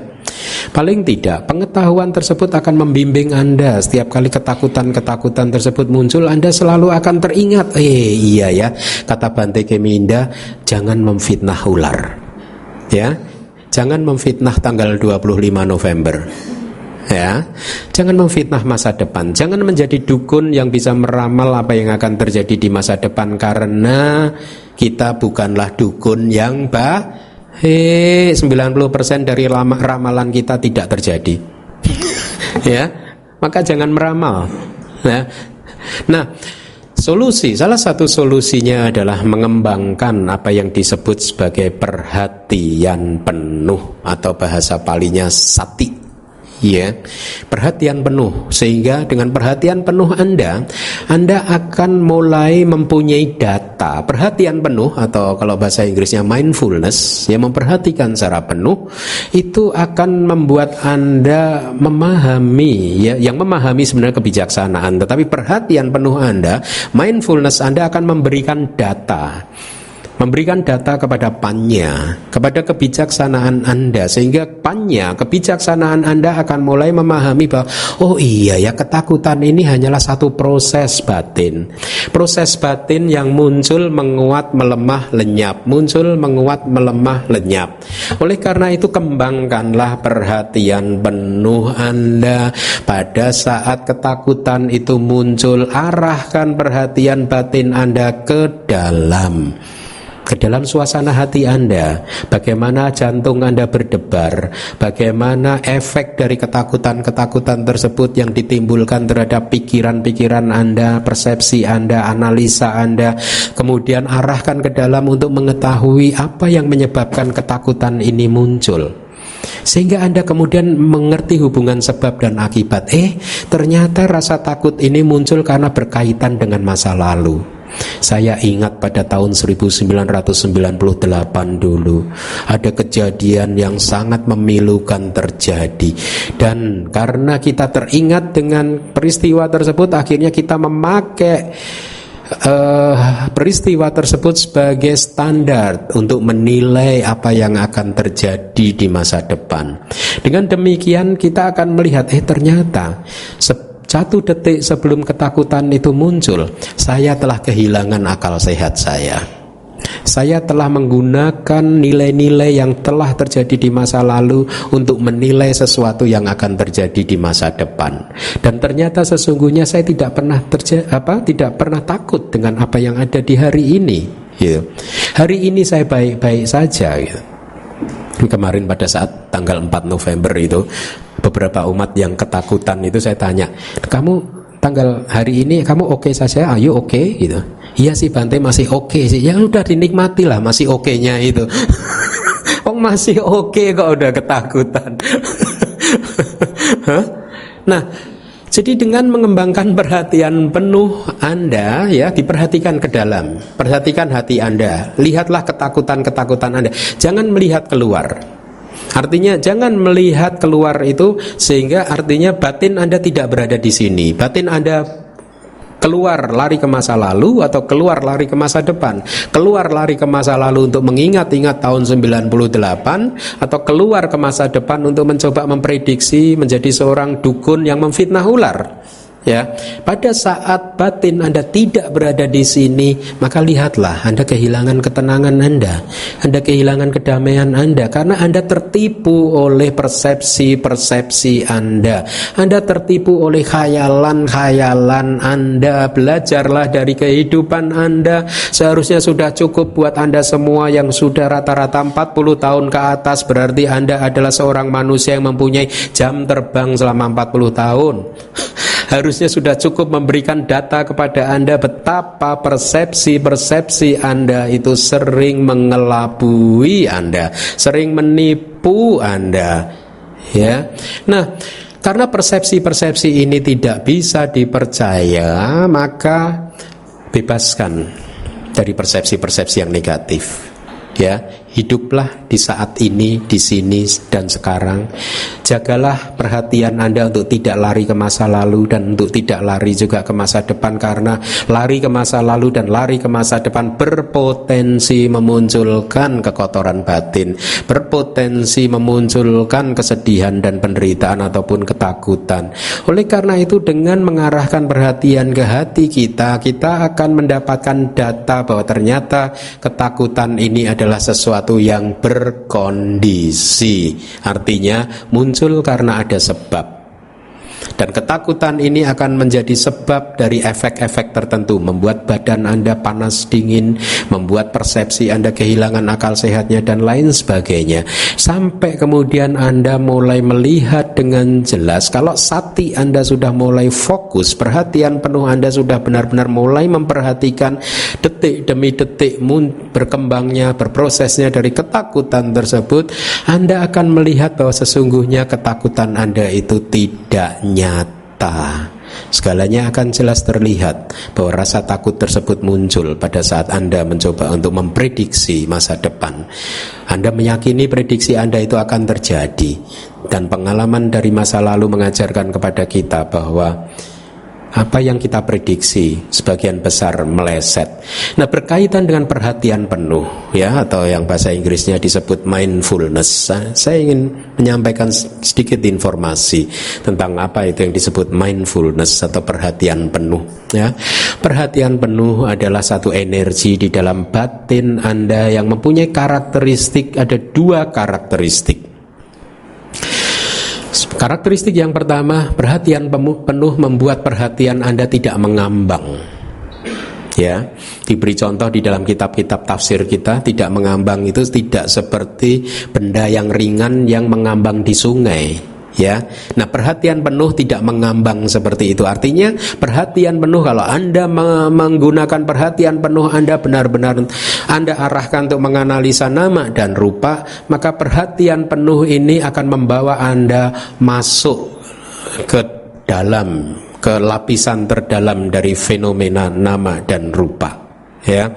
paling tidak pengetahuan tersebut akan membimbing Anda. Setiap kali ketakutan tersebut muncul, Anda selalu akan teringat, iya ya, kata Bante Keminda, jangan memfitnah ular. Ya, jangan memfitnah tanggal 25 November. Ya, jangan memfitnah masa depan. Jangan menjadi dukun yang bisa meramal apa yang akan terjadi di masa depan, karena kita bukanlah dukun yang 90% dari ramalan kita tidak terjadi. Ya, maka jangan meramal. Ya. Nah, salah satu solusinya adalah mengembangkan apa yang disebut sebagai perhatian penuh, atau bahasa Palinya sati. Ya, perhatian penuh. Sehingga dengan perhatian penuh Anda akan mulai mempunyai data. Perhatian penuh, atau kalau bahasa Inggrisnya mindfulness, yang memperhatikan secara penuh, itu akan membuat Anda memahami, ya, yang memahami sebenarnya kebijaksanaan. Tetapi perhatian penuh Anda, mindfulness Anda akan memberikan data kepada pannya, kepada kebijaksanaan Anda, sehingga pannya, kebijaksanaan Anda akan mulai memahami bahwa oh iya ya, ketakutan ini hanyalah satu proses batin yang muncul, menguat, melemah, lenyap, muncul, menguat, melemah, lenyap. Oleh karena itu, kembangkanlah perhatian penuh Anda pada saat ketakutan itu muncul. Arahkan perhatian batin Anda ke dalam suasana hati Anda, bagaimana jantung Anda berdebar, bagaimana efek dari ketakutan tersebut yang ditimbulkan terhadap pikiran-pikiran Anda, persepsi Anda, analisa Anda. Kemudian arahkan ke dalam untuk mengetahui apa yang menyebabkan ketakutan ini muncul, sehingga Anda kemudian mengerti hubungan sebab dan akibat. Ternyata rasa takut ini muncul karena berkaitan dengan masa lalu. Saya ingat pada tahun 1998 dulu ada kejadian yang sangat memilukan terjadi, dan karena kita teringat dengan peristiwa tersebut, akhirnya kita memakai peristiwa tersebut sebagai standar untuk menilai apa yang akan terjadi di masa depan. Dengan demikian kita akan melihat ternyata 1 detik sebelum ketakutan itu muncul, saya telah kehilangan akal sehat saya. Saya telah menggunakan nilai-nilai yang telah terjadi di masa lalu untuk menilai sesuatu yang akan terjadi di masa depan. Dan ternyata sesungguhnya saya tidak pernah takut dengan apa yang ada di hari ini. Gitu. Hari ini saya baik-baik saja. Gitu. Kemarin pada saat tanggal 4 November itu, beberapa umat yang ketakutan itu saya tanya, kamu tanggal hari ini kamu oke saja? Ayo oke gitu. Iya sih Bante, masih oke sih. Ya udah dinikmati lah masih oke-nya itu. Oh masih oke kok udah ketakutan. Nah, jadi dengan mengembangkan perhatian penuh Anda, ya, diperhatikan ke dalam, perhatikan hati Anda, lihatlah ketakutan Anda, jangan melihat keluar. Artinya jangan melihat keluar itu, sehingga artinya batin Anda tidak berada di sini. Batin Anda keluar lari ke masa lalu, atau keluar lari ke masa depan. Keluar lari ke masa lalu untuk mengingat-ingat tahun 98, atau keluar ke masa depan untuk mencoba memprediksi menjadi seorang dukun yang memfitnah ular. Ya, pada saat batin Anda tidak berada di sini, maka lihatlah Anda kehilangan ketenangan Anda kehilangan kedamaian Anda, karena Anda tertipu oleh persepsi Anda tertipu oleh khayalan Anda. Belajarlah dari kehidupan Anda. Seharusnya sudah cukup buat Anda semua yang sudah rata-rata 40 tahun ke atas, berarti Anda adalah seorang manusia yang mempunyai jam terbang selama 40 tahun. Harusnya sudah cukup memberikan data kepada Anda betapa persepsi Anda itu sering mengelabui Anda, sering menipu Anda. Ya. Nah, karena persepsi ini tidak bisa dipercaya, maka bebaskan dari persepsi yang negatif. Ya, Hiduplah di saat ini, di sini, dan sekarang. Jagalah perhatian Anda untuk tidak lari ke masa lalu dan untuk tidak lari juga ke masa depan, karena lari ke masa lalu dan lari ke masa depan berpotensi memunculkan kekotoran batin, berpotensi memunculkan kesedihan dan penderitaan ataupun ketakutan. Oleh karena itu, dengan mengarahkan perhatian ke hati kita, kita akan mendapatkan data bahwa ternyata ketakutan ini adalah sesuatu yang berkondisi, artinya muncul karena ada sebab. Dan ketakutan ini akan menjadi sebab dari efek-efek tertentu, membuat badan Anda panas dingin, membuat persepsi Anda kehilangan akal sehatnya dan lain sebagainya. Sampai kemudian Anda mulai melihat dengan jelas, kalau sati Anda sudah mulai fokus, perhatian penuh Anda sudah benar-benar mulai memperhatikan detik demi detik berkembangnya, berprosesnya dari ketakutan tersebut, Anda akan melihat bahwa sesungguhnya ketakutan Anda itu tidak nyata. Segalanya akan jelas terlihat bahwa rasa takut tersebut muncul pada saat Anda mencoba untuk memprediksi masa depan. Anda meyakini prediksi Anda itu akan terjadi, dan pengalaman dari masa lalu mengajarkan kepada kita bahwa apa yang kita prediksi sebagian besar meleset. Nah, berkaitan dengan perhatian penuh, ya, atau yang bahasa Inggrisnya disebut mindfulness, saya ingin menyampaikan sedikit informasi tentang apa itu yang disebut mindfulness atau perhatian penuh, ya. Perhatian penuh adalah satu energi di dalam batin Anda yang mempunyai karakteristik, ada dua karakteristik. Karakteristik yang pertama, perhatian penuh membuat perhatian Anda tidak mengambang. Ya, diberi contoh di dalam kitab-kitab tafsir kita, tidak mengambang itu tidak seperti benda yang ringan yang mengambang di sungai. Ya, nah perhatian penuh tidak mengambang seperti itu. Artinya perhatian penuh, kalau Anda menggunakan perhatian penuh, Anda benar-benar Anda arahkan untuk menganalisa nama dan rupa, maka perhatian penuh ini akan membawa Anda masuk ke dalam, ke lapisan terdalam dari fenomena nama dan rupa. Ya,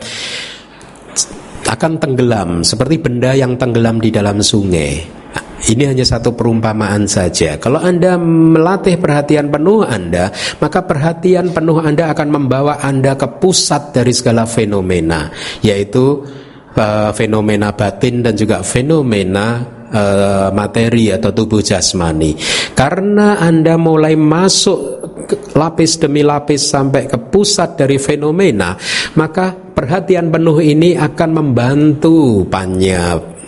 akan tenggelam seperti benda yang tenggelam di dalam sungai. Ini hanya satu perumpamaan saja. Kalau Anda melatih perhatian penuh Anda, maka perhatian penuh Anda akan membawa Anda ke pusat dari segala fenomena, yaitu fenomena batin dan juga fenomena materi atau tubuh jasmani. Karena Anda mulai masuk lapis demi lapis sampai ke pusat dari fenomena, maka perhatian penuh ini akan membantu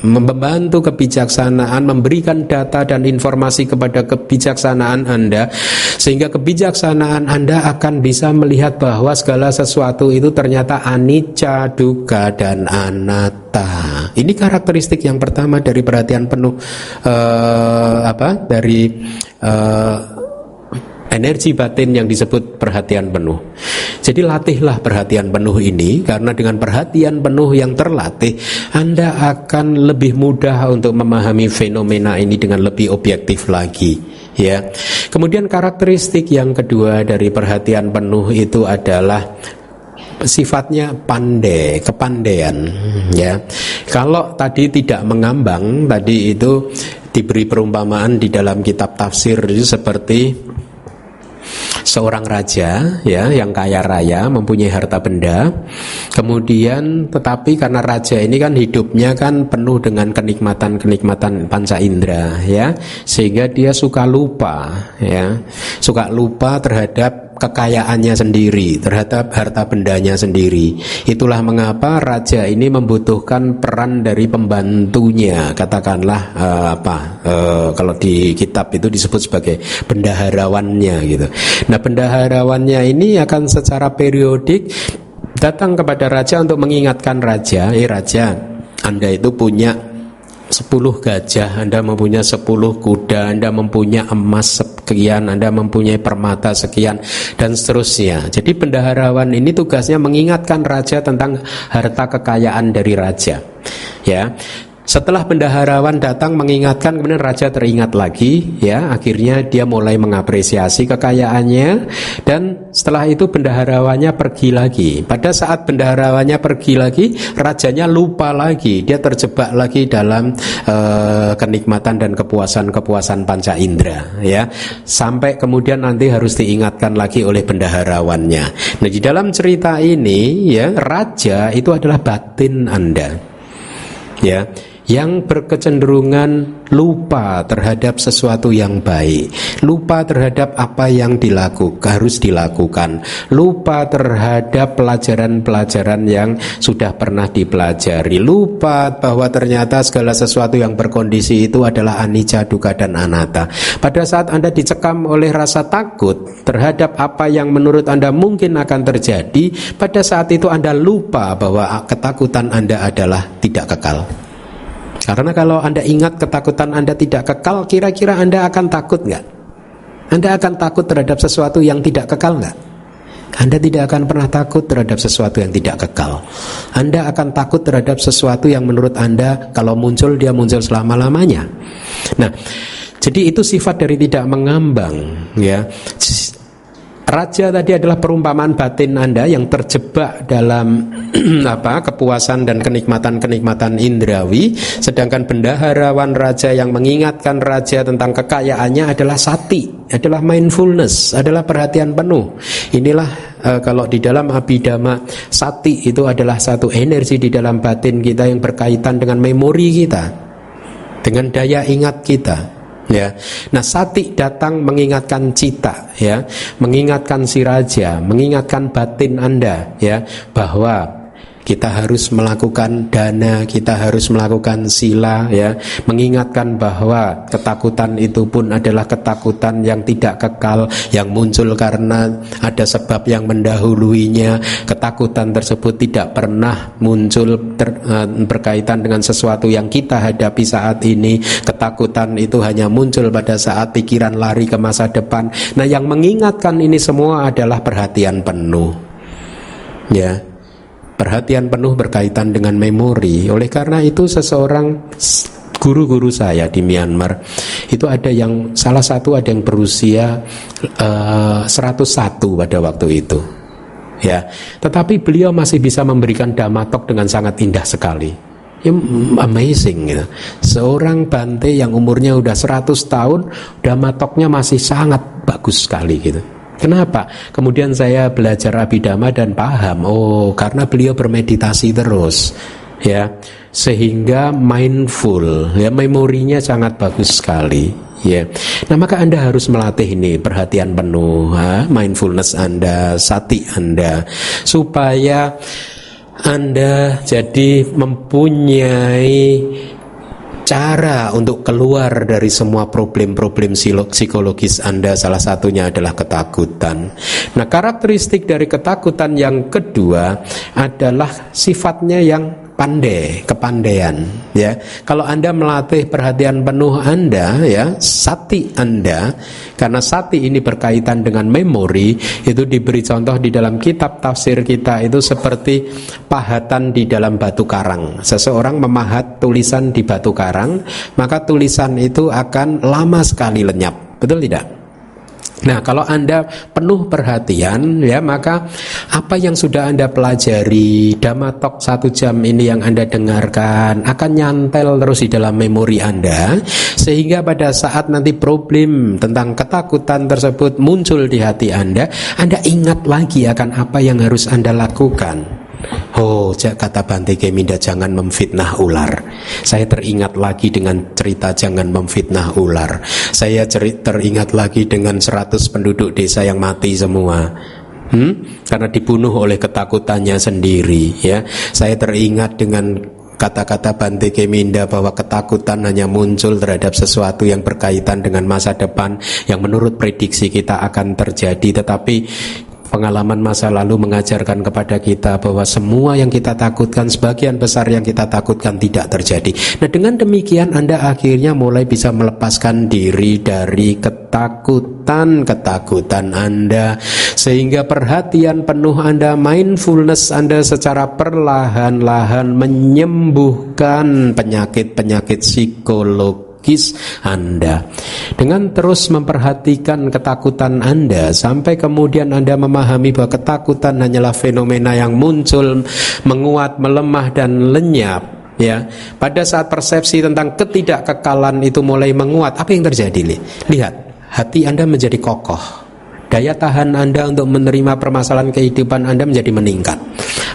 membantu kebijaksanaan, memberikan data dan informasi kepada kebijaksanaan Anda, sehingga kebijaksanaan Anda akan bisa melihat bahwa segala sesuatu itu ternyata anicca, dukkha, dan anatta. Ini karakteristik yang pertama dari perhatian penuh, energi batin yang disebut perhatian penuh. Jadi latihlah perhatian penuh ini, karena dengan perhatian penuh yang terlatih, Anda akan lebih mudah untuk memahami fenomena ini dengan lebih objektif lagi, ya. Kemudian karakteristik yang kedua dari perhatian penuh itu adalah sifatnya pandai, kepandaian, ya. Kalau tadi tidak mengambang, tadi itu diberi perumpamaan di dalam kitab tafsir itu seperti seorang raja, ya, yang kaya raya, mempunyai harta benda. Kemudian tetapi karena raja ini kan hidupnya kan penuh dengan kenikmatan panca indera, ya, sehingga dia suka lupa terhadap kekayaannya sendiri, terhadap harta bendanya sendiri. Itulah mengapa raja ini membutuhkan peran dari pembantunya, katakanlah kalau di kitab itu disebut sebagai bendaharawannya gitu. Nah, bendaharawannya ini akan secara periodik datang kepada raja untuk mengingatkan raja, raja, Anda itu punya 10 gajah, Anda mempunyai 10 kuda, Anda mempunyai emas sekian, Anda mempunyai permata sekian, dan seterusnya. Jadi bendaharawan ini tugasnya mengingatkan raja tentang harta kekayaan dari raja, ya. Setelah bendaharawan datang mengingatkan, kemudian raja teringat lagi, ya, akhirnya dia mulai mengapresiasi kekayaannya, dan setelah itu bendaharawannya pergi lagi. Pada saat bendaharawannya pergi lagi, rajanya lupa lagi, dia terjebak lagi dalam kenikmatan dan kepuasan panca indera, ya, sampai kemudian nanti harus diingatkan lagi oleh bendaharawannya. Nah, di dalam cerita ini, ya, raja itu adalah batin Anda, ya, yang berkecenderungan lupa terhadap sesuatu yang baik, lupa terhadap apa yang harus dilakukan, lupa terhadap pelajaran-pelajaran yang sudah pernah dipelajari, lupa bahwa ternyata segala sesuatu yang berkondisi itu adalah anicca, dukkha, dan anatta. Pada saat Anda dicekam oleh rasa takut terhadap apa yang menurut Anda mungkin akan terjadi, pada saat itu Anda lupa bahwa ketakutan Anda adalah tidak kekal. Karena kalau Anda ingat ketakutan Anda tidak kekal, kira-kira Anda akan takut nggak? Anda akan takut terhadap sesuatu yang tidak kekal nggak? Anda tidak akan pernah takut terhadap sesuatu yang tidak kekal. Anda akan takut terhadap sesuatu yang menurut Anda kalau muncul, dia muncul selama-lamanya. Nah, jadi itu sifat dari tidak mengambang, ya. Raja tadi adalah perumpamaan batin Anda yang terjebak dalam kepuasan dan kenikmatan indrawi, sedangkan bendaharawan raja yang mengingatkan raja tentang kekayaannya adalah sati, adalah mindfulness, adalah perhatian penuh. Inilah kalau di dalam Abhidhamma, sati itu adalah satu energi di dalam batin kita yang berkaitan dengan memori kita, dengan daya ingat kita. Ya, nah sati datang mengingatkan cita, ya, mengingatkan si raja, mengingatkan batin Anda, ya, bahwa kita harus melakukan dana, kita harus melakukan sila, ya, mengingatkan bahwa ketakutan itu pun adalah ketakutan yang tidak kekal, yang muncul karena ada sebab yang mendahuluinya. Ketakutan tersebut tidak pernah muncul berkaitan dengan sesuatu yang kita hadapi saat ini. Ketakutan itu hanya muncul pada saat pikiran lari ke masa depan. Nah, yang mengingatkan ini semua adalah perhatian penuh, ya. Perhatian penuh berkaitan dengan memori. Oleh karena itu seseorang guru-guru saya di Myanmar itu ada yang salah satu ada yang berusia 101 pada waktu itu, ya. Tetapi beliau masih bisa memberikan dhammatalk dengan sangat indah sekali. Ya, amazing, gitu. Seorang Bante yang umurnya udah 100 tahun, dhammatalknya masih sangat bagus sekali, gitu. Kenapa? Kemudian saya belajar Abhidhamma dan paham, oh karena beliau bermeditasi terus, ya, sehingga mindful, ya, memorinya sangat bagus sekali, ya. Nah, maka Anda harus melatih ini perhatian penuh, mindfulness Anda, sati Anda, supaya Anda jadi mempunyai cara untuk keluar dari semua problem-problem psikologis Anda. Salah satunya adalah ketakutan. Nah, karakteristik dari ketakutan yang kedua adalah sifatnya yang pandai, kepandaian, ya. Kalau Anda melatih perhatian penuh Anda, ya, sati Anda, karena sati ini berkaitan dengan memori, itu diberi contoh di dalam kitab tafsir kita itu seperti pahatan di dalam batu karang. Seseorang memahat tulisan di batu karang, maka tulisan itu akan lama sekali lenyap, betul tidak? Nah, kalau Anda penuh perhatian, ya, maka apa yang sudah Anda pelajari, dhammatalk 1 jam ini yang Anda dengarkan akan nyantel terus di dalam memori Anda, sehingga pada saat nanti problem tentang ketakutan tersebut muncul di hati Anda ingat lagi akan apa yang harus Anda lakukan. Oh, kata Bante Keminda, jangan memfitnah ular. Saya teringat lagi dengan cerita jangan memfitnah ular. Saya teringat lagi dengan 100 penduduk desa yang mati semua, karena dibunuh oleh ketakutannya sendiri, ya. Saya teringat dengan kata-kata Bante Keminda bahwa ketakutan hanya muncul terhadap sesuatu yang berkaitan dengan masa depan yang menurut prediksi kita akan terjadi, tetapi Pengalaman masa lalu mengajarkan kepada kita bahwa semua yang kita takutkan, sebagian besar yang kita takutkan tidak terjadi. Nah, dengan demikian Anda akhirnya mulai bisa melepaskan diri dari ketakutan Anda, sehingga perhatian penuh Anda, mindfulness Anda secara perlahan-lahan menyembuhkan penyakit-penyakit psikologis Anda. Dengan terus memperhatikan ketakutan Anda, sampai kemudian Anda memahami bahwa ketakutan hanyalah fenomena yang muncul, menguat, melemah, dan lenyap. Ya, pada saat persepsi tentang ketidakkekalan itu mulai menguat, apa yang terjadi? Lihat, hati Anda menjadi kokoh. Daya tahan Anda untuk menerima permasalahan kehidupan Anda menjadi meningkat.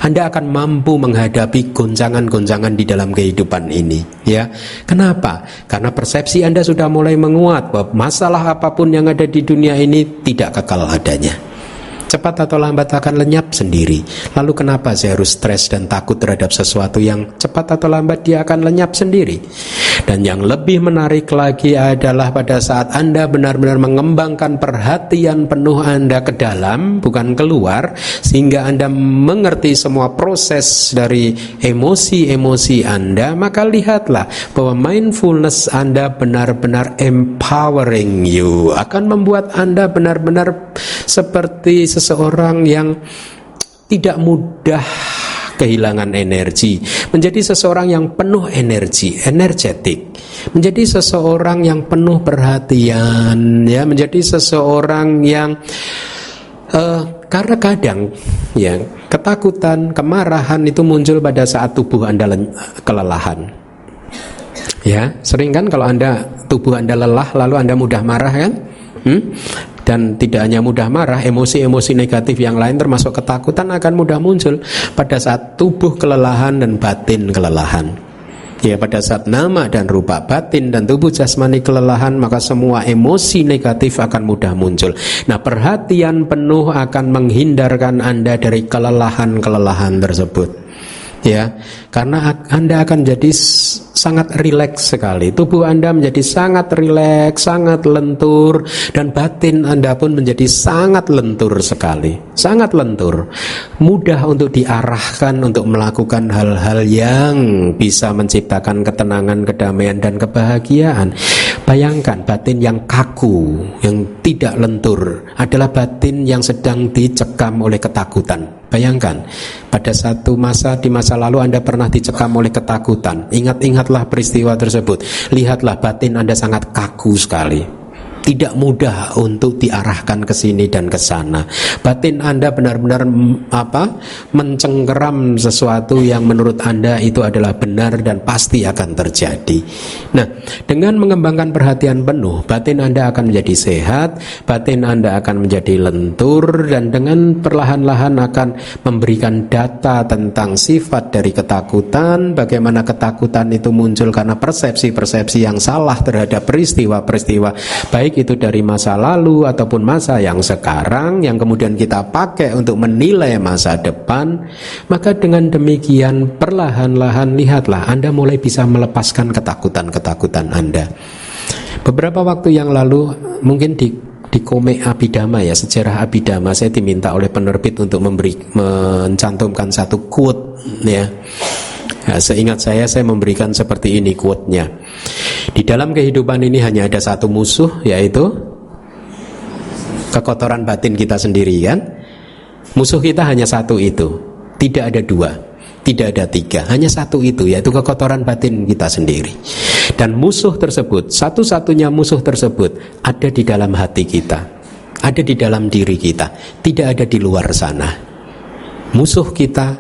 Anda akan mampu menghadapi goncangan-goncangan di dalam kehidupan ini, ya. Kenapa? Karena persepsi Anda sudah mulai menguat bahwa masalah apapun yang ada di dunia ini tidak kekal adanya. Cepat atau lambat akan lenyap sendiri. Lalu kenapa saya harus stres dan takut terhadap sesuatu yang cepat atau lambat dia akan lenyap sendiri? Dan yang lebih menarik lagi adalah pada saat Anda benar-benar mengembangkan perhatian penuh Anda ke dalam, bukan keluar, sehingga Anda mengerti semua proses dari emosi-emosi Anda, maka lihatlah bahwa mindfulness Anda benar-benar empowering you, akan membuat Anda benar-benar seperti seseorang yang tidak mudah kehilangan energi, menjadi seseorang yang penuh energi, energetik, menjadi seseorang yang penuh perhatian, ya, menjadi seseorang yang karena kadang ya ketakutan, kemarahan itu muncul pada saat tubuh Anda kelelahan. Ya, sering kan kalau tubuh Anda lelah lalu Anda mudah marah kan? Dan tidak hanya mudah marah, emosi-emosi negatif yang lain termasuk ketakutan akan mudah muncul pada saat tubuh kelelahan dan batin kelelahan. Ya, pada saat nama dan rupa batin dan tubuh jasmani kelelahan, maka semua emosi negatif akan mudah muncul. Nah, perhatian penuh akan menghindarkan Anda dari kelelahan-kelelahan tersebut. Ya, karena Anda akan jadi sangat rileks sekali. Tubuh Anda menjadi sangat rileks, sangat lentur, dan batin Anda pun menjadi sangat lentur sekali. Sangat lentur. Mudah untuk diarahkan untuk melakukan hal-hal yang bisa menciptakan ketenangan, kedamaian, dan kebahagiaan. Bayangkan batin yang kaku, yang tidak lentur adalah batin yang sedang dicekam oleh ketakutan. Bayangkan, pada satu masa di masa lalu Anda pernah dicekam oleh ketakutan. Ingat-ingatlah peristiwa tersebut. Lihatlah batin Anda sangat kaku sekali. Tidak mudah untuk diarahkan ke sini dan ke sana. Batin Anda benar-benar mencengkeram sesuatu yang menurut Anda itu adalah benar dan pasti akan terjadi. Nah, dengan mengembangkan perhatian penuh, batin Anda akan menjadi sehat, batin Anda akan menjadi lentur, dan dengan perlahan-lahan akan memberikan data tentang sifat dari ketakutan, bagaimana ketakutan itu muncul karena persepsi-persepsi yang salah terhadap peristiwa-peristiwa, baik itu dari masa lalu ataupun masa yang sekarang, yang kemudian kita pakai untuk menilai masa depan. Maka dengan demikian perlahan-lahan lihatlah Anda mulai bisa melepaskan ketakutan-ketakutan Anda. Beberapa waktu yang lalu mungkin di Kome Abhidhamma, ya, sejarah Abhidhamma, saya diminta oleh penerbit untuk mencantumkan satu quote, ya. Nah, seingat saya memberikan seperti ini quote-nya. Di dalam kehidupan ini hanya ada satu musuh, yaitu kekotoran batin kita sendiri, kan? Musuh kita hanya satu itu. Tidak ada dua, tidak ada tiga, hanya satu itu, yaitu kekotoran batin kita sendiri. Dan musuh tersebut, satu-satunya musuh tersebut ada di dalam hati kita, ada di dalam diri kita, tidak ada di luar sana. Musuh kita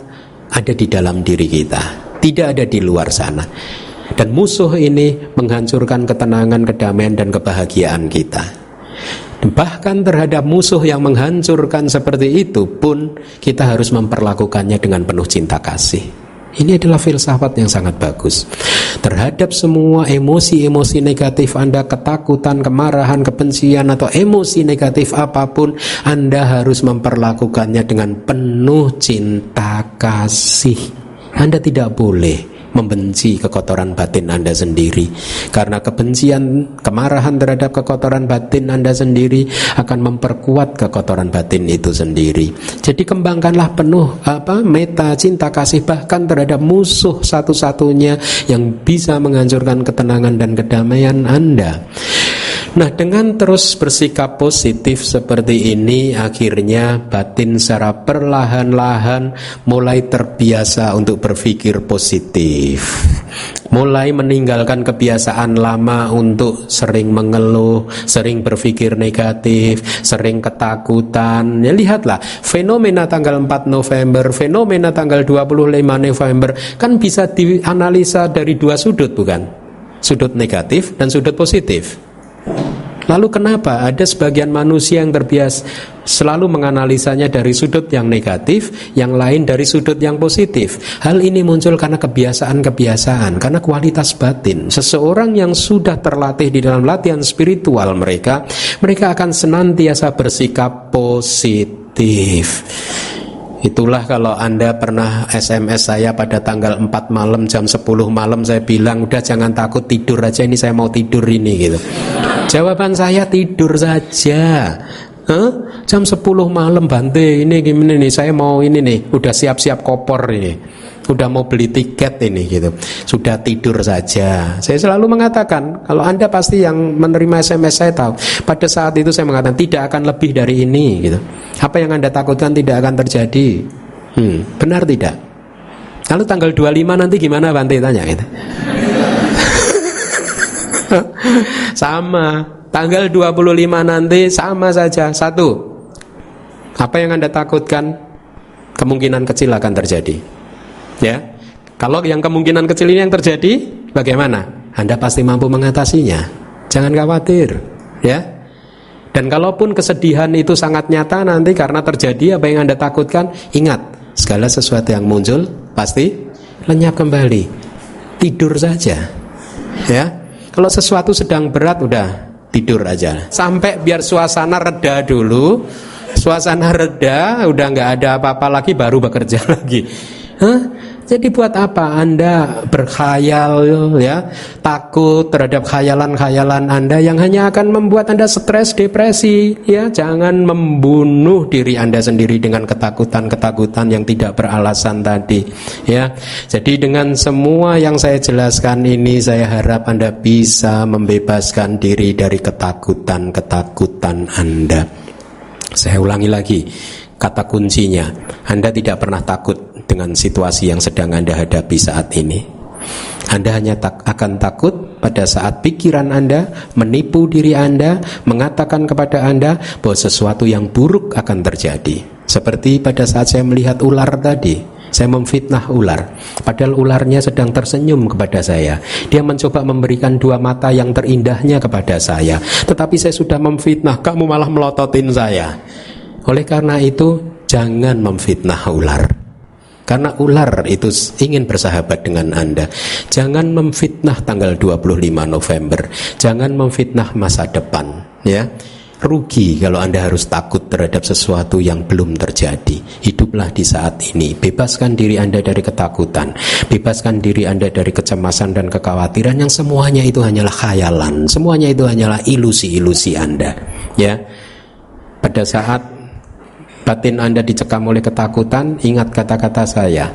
ada di dalam diri kita, tidak ada di luar sana. Dan musuh ini menghancurkan ketenangan, kedamaian, dan kebahagiaan kita. Bahkan terhadap musuh yang menghancurkan seperti itu pun kita harus memperlakukannya dengan penuh cinta kasih. Ini adalah filsafat yang sangat bagus. Terhadap semua emosi-emosi negatif Anda, ketakutan, kemarahan, kebencian, atau emosi negatif apapun, Anda harus memperlakukannya dengan penuh cinta kasih. Anda tidak boleh membenci kekotoran batin Anda sendiri. Karena kebencian, kemarahan terhadap kekotoran batin Anda sendiri akan memperkuat kekotoran batin itu sendiri. Jadi kembangkanlah penuh meta, cinta kasih bahkan terhadap musuh satu-satunya yang bisa menghancurkan ketenangan dan kedamaian Anda. Nah, dengan terus bersikap positif seperti ini, akhirnya batin secara perlahan-lahan mulai terbiasa untuk berpikir positif. Mulai meninggalkan kebiasaan lama untuk sering mengeluh, sering berpikir negatif, sering ketakutan. Ya, lihatlah, fenomena tanggal 4 November, fenomena tanggal 25 November, kan bisa dianalisa dari dua sudut, bukan? Sudut negatif dan sudut positif. Lalu kenapa ada sebagian manusia yang terbiasa selalu menganalisanya dari sudut yang negatif, yang lain dari sudut yang positif? Hal ini muncul karena kebiasaan-kebiasaan, karena kualitas batin. Seseorang yang sudah terlatih di dalam latihan spiritual mereka akan senantiasa bersikap positif. Itulah kalau Anda pernah SMS saya pada tanggal 4 malam, jam 10 malam saya bilang, udah jangan takut, tidur aja, ini saya mau tidur ini gitu. Jawaban saya, tidur saja. Jam 10 malam Bante, ini gimana nih, saya mau ini nih, udah siap-siap kopor ini, udah mau beli tiket ini gitu, sudah tidur saja. Saya selalu mengatakan, kalau Anda pasti yang menerima SMS saya tahu, pada saat itu saya mengatakan tidak akan lebih dari ini gitu. Apa yang Anda takutkan tidak akan terjadi. Benar tidak? Lalu tanggal 25 nanti gimana Bante, tanya gitu. Sama, tanggal 25 nanti sama saja. Satu, apa yang Anda takutkan kemungkinan kecil akan terjadi. Ya, kalau yang kemungkinan kecil ini yang terjadi, bagaimana? Anda pasti mampu mengatasinya. Jangan khawatir, ya. Dan kalaupun kesedihan itu sangat nyata nanti karena terjadi apa yang Anda takutkan, ingat, segala sesuatu yang muncul pasti lenyap kembali. Tidur saja, ya. Kalau sesuatu sedang berat, udah tidur aja. Sampai biar suasana reda dulu. Suasana reda, udah nggak ada apa-apa lagi, baru bekerja lagi. Jadi buat apa Anda berkhayal, ya, takut terhadap khayalan-khayalan Anda yang hanya akan membuat Anda stres, depresi, ya. Jangan membunuh diri Anda sendiri dengan ketakutan-ketakutan yang tidak beralasan tadi, ya. Jadi dengan semua yang saya jelaskan ini, saya harap Anda bisa membebaskan diri dari ketakutan-ketakutan Anda. Saya ulangi lagi, kata kuncinya, Anda tidak pernah takut dengan situasi yang sedang Anda hadapi saat ini. Anda hanya akan takut pada saat pikiran Anda menipu diri Anda, mengatakan kepada Anda bahwa sesuatu yang buruk akan terjadi. Seperti pada saat saya melihat ular tadi, saya memfitnah ular, padahal ularnya sedang tersenyum kepada saya. Dia mencoba memberikan dua mata yang terindahnya kepada saya, tetapi saya sudah memfitnah, kamu malah melototin saya. Oleh karena itu, jangan memfitnah ular. Karena ular itu ingin bersahabat dengan Anda. Jangan memfitnah tanggal 25 November. Jangan memfitnah masa depan, ya. Rugi kalau Anda harus takut terhadap sesuatu yang belum terjadi. Hiduplah di saat ini. Bebaskan diri Anda dari ketakutan. Bebaskan diri Anda dari kecemasan dan kekhawatiran yang semuanya itu hanyalah khayalan. Semuanya itu hanyalah ilusi-ilusi Anda, ya. Pada saat batin Anda dicekam oleh ketakutan, ingat kata-kata saya.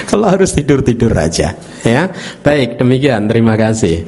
Kalau harus tidur aja, ya. Baik, demikian, terima kasih.